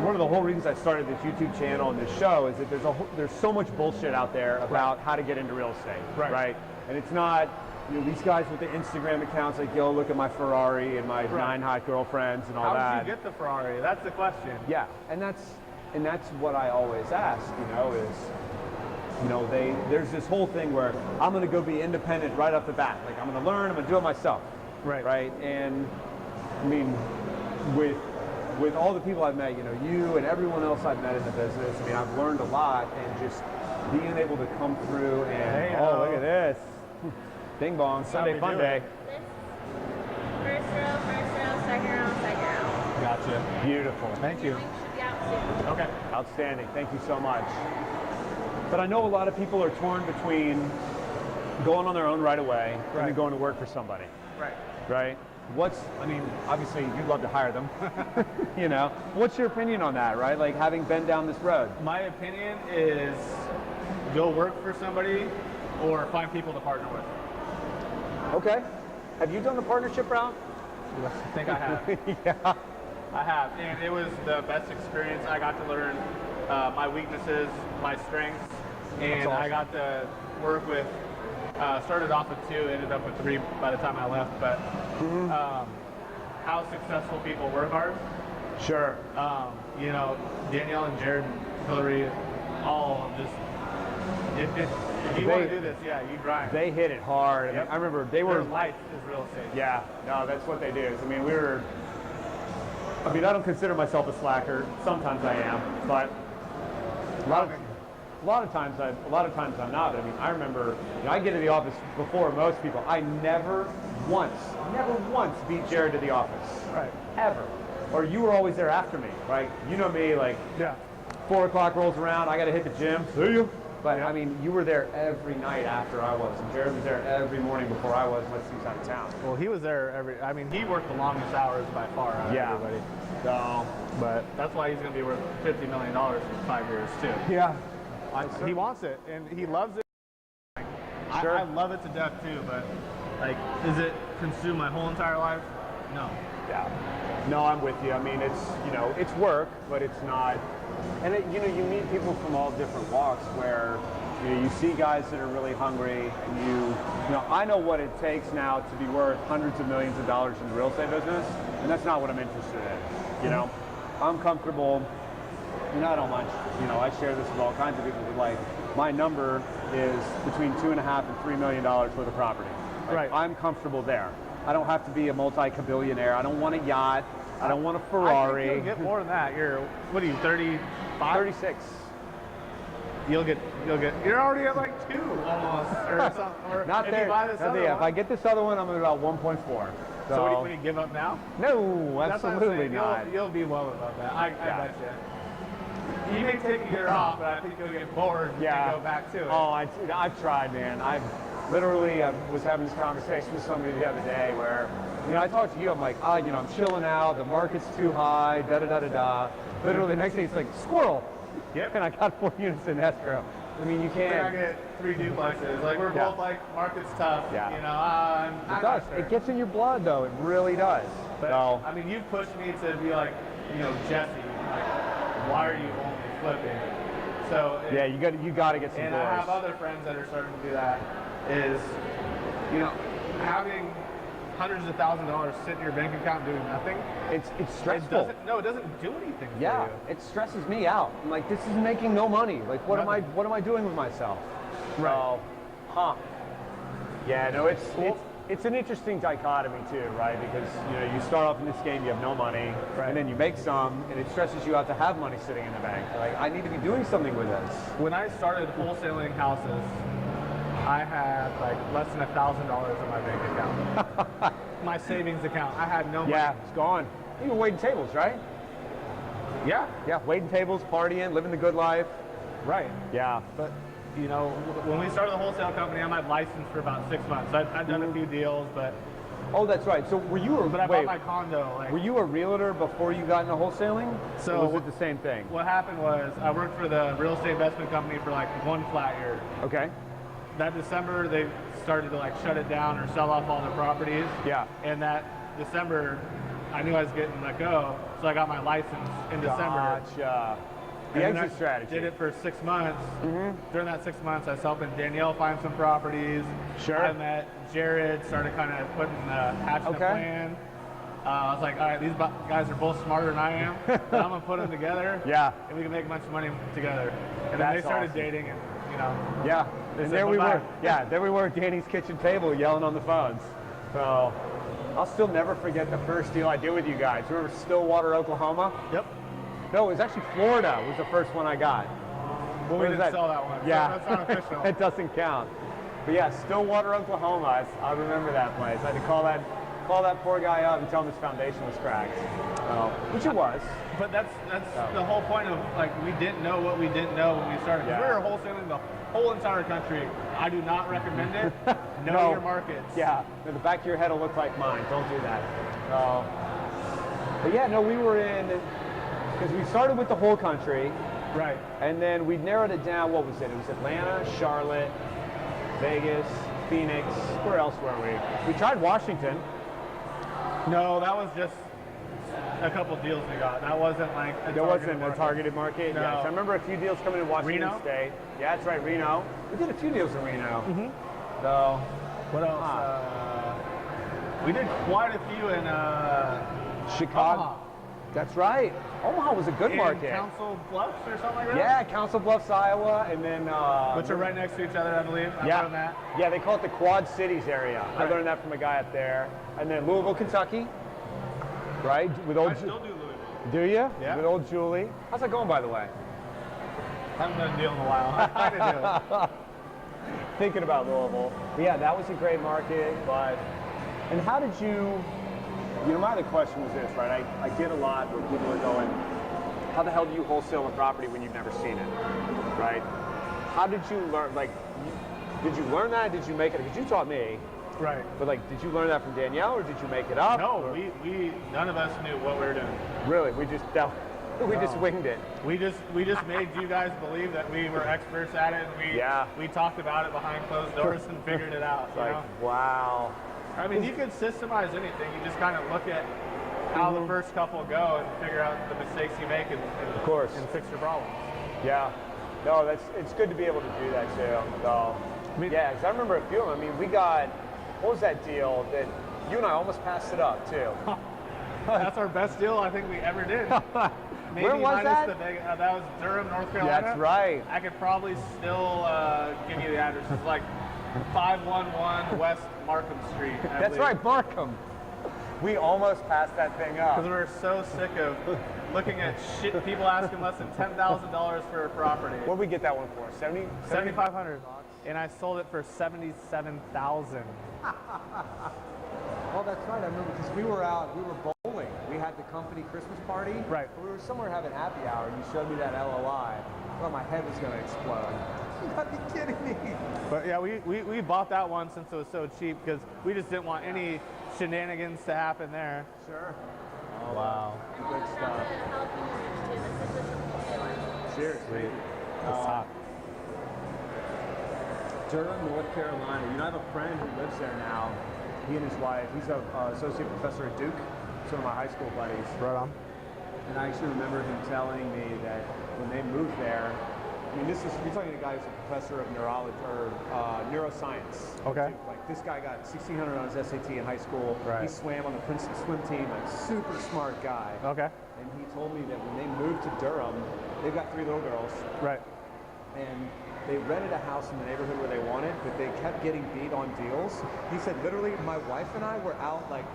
One of the whole reasons I started this YouTube channel and this show is that there's so much bullshit out there about how to get into real estate, right? And it's not, you know, these guys with the Instagram accounts like, yo, look at my Ferrari and my 9 hot girlfriends and all that. How did you get the Ferrari? That's the question. Yeah, and that's what I always ask, you know, is, you know, there's this whole thing where I'm going to go be independent right off the bat. Like, I'm going to learn, I'm going to do it myself. Right? And, I mean, with all the people I've met, you know, you and everyone else I've met in the business, I mean, I've learned a lot, and just being able to come through and, look at this. Ding bong, Sunday fun day. First row, second row. Gotcha. Beautiful. Thank you. Should be out soon. Okay. Outstanding. Thank you so much. But I know a lot of people are torn between going on their own right away and then going to work for somebody. Right? I mean, obviously you'd love to hire them, you know. What's your opinion on that, right? Like, having been down this road. My opinion is go work for somebody or find people to partner with. Okay. Have you done the partnership route? I think I have. Yeah. I have, and it was the best experience. I got to learn my weaknesses, my strengths, and I got to work with, started off with 2, ended up with 3 by the time I left, but how successful people work hard. Sure. You know, Danielle and Jared and Hillary, all just, if you want to do this, you grind. They hit it hard. I mean, I remember they were. Their life is real estate. Yeah, no, that's what they do. I mean, I don't consider myself a slacker. Sometimes I am, but a lot of times I'm not. I mean, I remember, you know, I get to the office before most people. I never once beat Jared to the office. Right. Ever. Or you were always there after me, right? You know me, like 4 o'clock rolls around, I got to hit the gym. See you. But I mean, you were there every night after I was, and Jared was there every morning before I was, unless he was out of town. Well, he was there he worked the longest hours by far out of everybody. So, but that's why he's going to be worth $50 million in 5 years too. Yeah. He wants it, and he loves it. Sure. I love it to death too, but like, does it consume my whole entire life? No. Yeah. No, I'm with you. I mean, it's, you know, it's work, but it's not. And you know, you meet people from all different walks where, you know, you see guys that are really hungry, and you know, I know what it takes now to be worth hundreds of millions of dollars in the real estate business, and that's not what I'm interested in. You know, I'm comfortable. You know, I don't much. You know, I share this with all kinds of people. But like, my number is between $2.5 and $3 million for the property. Like, I'm comfortable there. I don't have to be a multi-billionaire. I don't want a yacht. I don't want a Ferrari. I think you'll get more than that. What are you, 35? 36. You'll get. You're already at like 2 almost, or something. Or Not if there. you buy this other If one. I get this other one, I'm at about 1.4. So what do you give up now? No, That's what I'm absolutely saying. not. You'll be well above that. I bet you. You may take a year off, but I think you'll get bored and go back to it. Oh, I've tried, man. I was having this conversation with somebody the other day where, you know, I talked to you. I'm like, you know, I'm chilling out. The market's too high. Da da da da da. Literally, the next day it's like squirrel. Yep. And I got 4 units in escrow. I mean, you I can't. get 3 duplexes. Like we're Yeah. both like market's tough. Yeah. You know, I'm It not does. sure. It gets in your blood, though. It really does. But So, I mean, you've pushed me to be like, you know, Jesse. Like, why are you only flipping? So yeah, you got to get some and doors. I have other friends that are starting to do that. Is, you know, having hundreds of thousands of dollars sit in your bank account doing nothing. It's It stressful. doesn't do anything Yeah, for you. it stresses me out. I'm like, this is making no money. Like, what am I doing with myself? Right. So, yeah, no, it's an interesting dichotomy too, right? Because you know, you start off in this game, you have no money, Right. and then you make some, and it stresses you out to have money sitting in the bank. Like, I need to be doing something with this. When I started wholesaling houses, I had like less than $1,000 in my bank account. My savings account. I had no money. Yeah, it's gone. You were waiting tables, right? Yeah. Yeah, waiting tables, partying, living the good life. Right. Yeah. But you know, when we started the wholesale company, I had licensed for about 6 months. I'd done a few deals, but Oh, that's right. So were you? I Wait, bought my condo. Like, were you a realtor before you got into wholesaling? So- or was it the same thing? what happened was I worked for the real estate investment company for like 1 flat year. Okay. That December, they started to like shut it down or sell off all their properties. Yeah. And that December, I knew I was getting let go, so I got my license in December. Gotcha. The And then exit I strategy. Did it for 6 months. During that 6 months, I was helping Danielle find some properties. Sure. I met Jared, started kind of putting hatching a Okay. plan. I was like, all right, these guys are both smarter than I am. But I'm gonna put them together. Yeah. And we can make a bunch of money together. And then That's they started awesome. dating, and you know. Yeah. They And said there we bye-bye. were. Yeah, there we were at Danny's kitchen table yelling on the phones. So I'll still never forget the first deal I did with you guys. Remember Stillwater, Oklahoma? Yep. No, it was actually Florida was the first one I got. Well, we What is didn't sell that one. So Yeah. that's not official. It doesn't count. But yeah, Stillwater, Oklahoma. I remember that place. I had to call that poor guy up and tell him his foundation was cracked. Which it was. But that's the whole point of like we didn't know what we didn't know when we started. 'Cause Yeah. we were wholesaling the whole entire country. I do not recommend it. Know No. your markets. Yeah, the back of your head will look like mine. Don't do that. But yeah, no, we were in, because we started with the whole country, Right. and then we narrowed it down. What was it? It was Atlanta, Charlotte, Vegas, Phoenix. Where else were we? We tried Washington. No, that was just a couple deals we got. That wasn't like a There wasn't a market. targeted market. No. Yes, I remember a few deals coming in Washington Reno? State. Yeah, that's right, Reno. We did a few deals in Reno. So, What else? We did quite a few in Chicago. Omaha. That's right. Omaha was a good In market. Council Bluffs or something like that. Yeah, Council Bluffs, Iowa, and then Which are right next to each other, I believe. I yeah, learned that. yeah, they call it the Quad Cities area. I Right. learned that from a guy up there. And then Louisville, Kentucky, right? With old, I still do Louisville. do you? Yeah. With old Julie. How's that going, by the way? Haven't done a deal in a while. I kind of do. Thinking about Louisville. But yeah, that was a great market. But and how did you? You know, my other question was this, right? I get a lot where people are going, how the hell do you wholesale a property when you've never seen it, right? How did you learn? Like, did you learn that? Did you make it? Because you taught me. Right. But like, did you learn that from Danielle, or did you make it up? No, Or- we none of us knew what we were doing. Really, we just just winged it. We just made you guys believe that we were experts at it. And we talked about it behind closed doors and figured it out. It's You like, know? wow. I mean, you could systemize anything. You just kind of look at how the first couple go and figure out the mistakes you make and Of course. and fix your problems. Yeah. No, it's good to be able to do that too. So, mean- yeah, because I remember a few of them. I mean, we got, what was that deal that you and I almost passed it up too? That's our best deal I think we ever did. Maybe Where was minus that? the Vegas, that was Durham, North Carolina. That's right. I could probably still give you the address. It's like 511 West Markham Street. That's right, Markham. We almost passed that thing Because up. we were so sick of looking at shit, people asking less than $10,000 for a property. What did we get that one for? 7,500, and I sold it for 77,000. Oh, that's right. I remember because we were bowling. We had the company Christmas party. Right. We were somewhere having happy hour. You showed me that LOI. I thought my head was going to explode. You gotta be kidding me. But yeah, we bought that one since it was so cheap because we just didn't want any shenanigans to happen there. Sure. Oh wow. Good stuff. Help you too. This is just a wholesaler. Cheers. That's hot. Durham, North Carolina. You know, I have a friend who lives there now. He and his wife. He's a associate professor at Duke. Some of my high school buddies. Right on. And I actually remember him telling me that when they moved there, I mean, you're talking to a guy who's a professor of neurology or neuroscience. Okay. Like this guy got 1,600 on his SAT in high school. Right. He swam on the Princeton swim team, like super smart guy. Okay. And he told me that when they moved to Durham, they've got 3 little girls. Right. And they rented a house in the neighborhood where they wanted, but they kept getting beat on deals. He said, literally, my wife and I were out, like,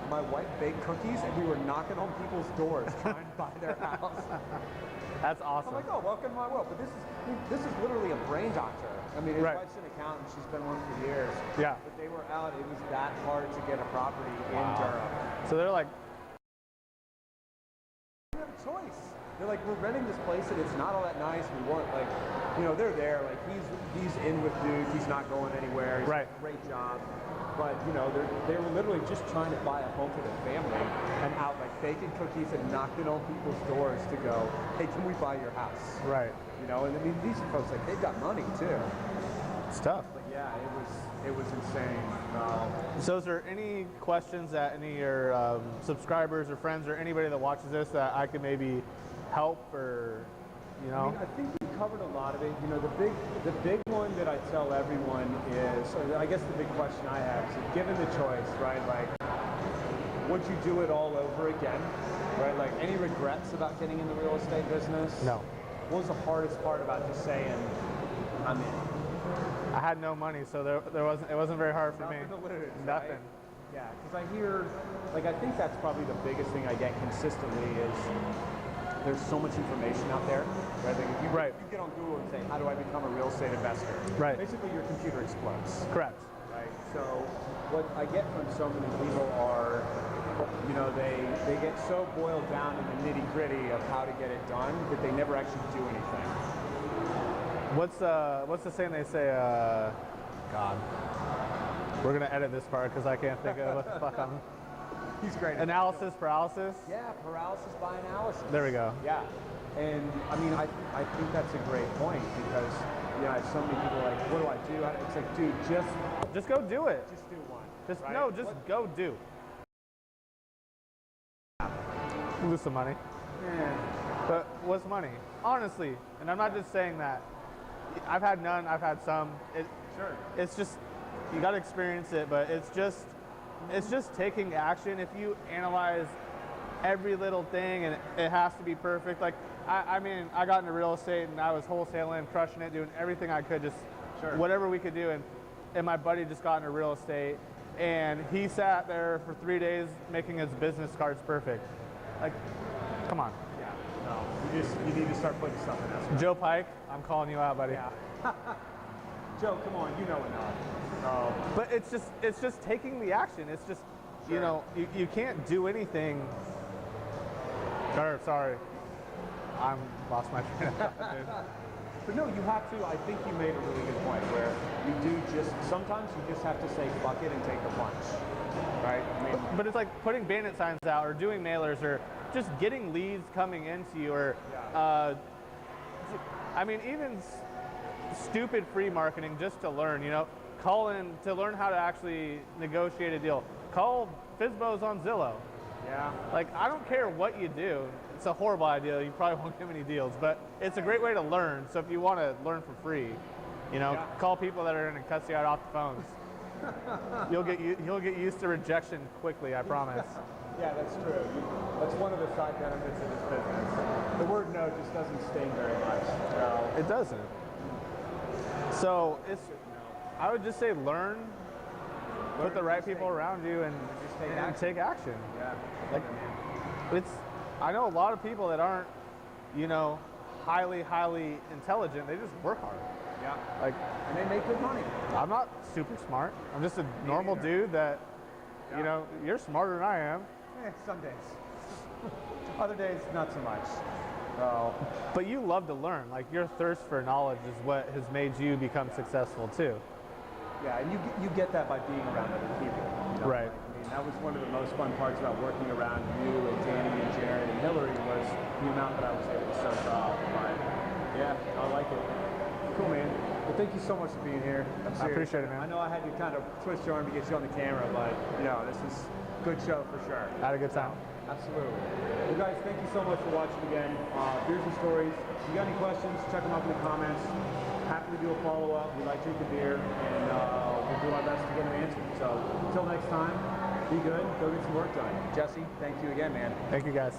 my wife baked cookies, and we were knocking on people's doors trying to buy their house. That's awesome. I'm like, oh, welcome to my world. But this is literally a brain doctor. I mean, his wife's an accountant. She's been one for years. Yeah. But they were out. It was that hard to get a property in Durham. So they're like, We have a choice. They're like, we're renting this place and it's not all that nice. We want, like, you know, they're there. Like, he's in with Duke. He's not going anywhere. He's got a great job. But, you know, they were literally just trying to buy a home for their family and out, like, baking cookies and knocking on people's doors to go, hey, can we buy your house? right. You know, and I mean, these folks, like, they've got money, too. It's tough. But, yeah, it was insane. So is there any questions that any of your subscribers or friends or anybody that watches this that I could maybe help or, you know? I mean, I think we covered a lot of it. You know, the big one that I tell everyone is, or I guess the big question I have is, given the choice, right? Like, would you do it all over again? Right? Like, any regrets about getting in the real estate business? No. What was the hardest part about just saying, I'm in? I had no money, so it wasn't very hard for Nothing me. to lose, Nothing. right? Yeah, because I hear, like, I think that's probably the biggest thing I get consistently is there's so much information out there. Right? Like if you get on Google and say, how do I become a real estate investor? Right. Basically, your computer explodes. Correct. Right. So what I get from so many people are, you know, they get so boiled down in the nitty gritty of how to get it done that they never actually do anything. What's the saying they say? God, we're gonna edit this part because I can't think of what the fuck I'm. He's great. Analysis paralysis. Yeah, paralysis by analysis. There we go. Yeah, and I mean, I think that's a great point because yeah, so many people are like, what do I do? It's like, dude, just go do it. Just do one. Just right? no, just go do. Lose some money. Yeah. But what's money? Honestly, and I'm not just saying that. I've had none. I've had some. Sure. It's just you got to experience it, but it's just taking action. If you analyze every little thing and it has to be perfect, like I mean, I got into real estate and I was wholesaling, crushing it, doing everything I could, just whatever we could do. And my buddy just got into real estate, and he sat there for 3 days making his business cards perfect. Like, come on. Yeah. No. You need to start putting stuff in that. Joe Pike, I'm calling you out, buddy. Yeah. Joe, come on, you know enough. But it's just taking the action. It's just, you know, you can't do anything. Sorry, I'm lost my train of thought, dude. But no, you have to. I think you made a really good point where you do sometimes you just have to say fuck it and take the plunge, right? I mean, but it's like putting bandit signs out or doing mailers or just getting leads coming into you or, I mean, even stupid free marketing just to learn, you know, call in to learn how to actually negotiate a deal. Call FSBOs on Zillow. yeah. Like, I don't care what you do. It's a horrible idea. You probably won't get many deals, but it's a great way to learn. So if you want to learn for free, you know, call people that are going to cuss you out off the phones. You'll get used to rejection quickly, I promise. Yeah, that's true. That's one of the side benefits of this business. The word no just doesn't sting very much. So. It doesn't. So I would just say learn, put the right people around you, and just take action. Yeah. Like, I know a lot of people that aren't, you know, highly intelligent. They just work hard. Yeah. Like, and they make good money. I'm not super smart. I'm just a normal dude that, you know, you're smarter than I am. Some days. Other days, not so much. But you love to learn. Like, your thirst for knowledge is what has made you become successful too. Yeah, and you get that by being around other people. You know? Right. Like, I mean, that was one of the most fun parts about working around you and Danny and Jared and Hillary was the amount that I was able to soak up. But yeah, I like it. Cool, man. Well, thank you so much for being here. I'm serious. I appreciate it, man. I know I had to kind of twist your arm to get you on the camera, but this is a good show for sure. I had a good time. Absolutely. Well, guys, thank you so much for watching again. Here's the stories. If you got any questions, check them out in the comments. Happy to do a follow-up. We like drinking beer, and we'll do our best to get them answered. So until next time, be good. Go get some work done. Jesse, thank you again, man. Thank you, guys.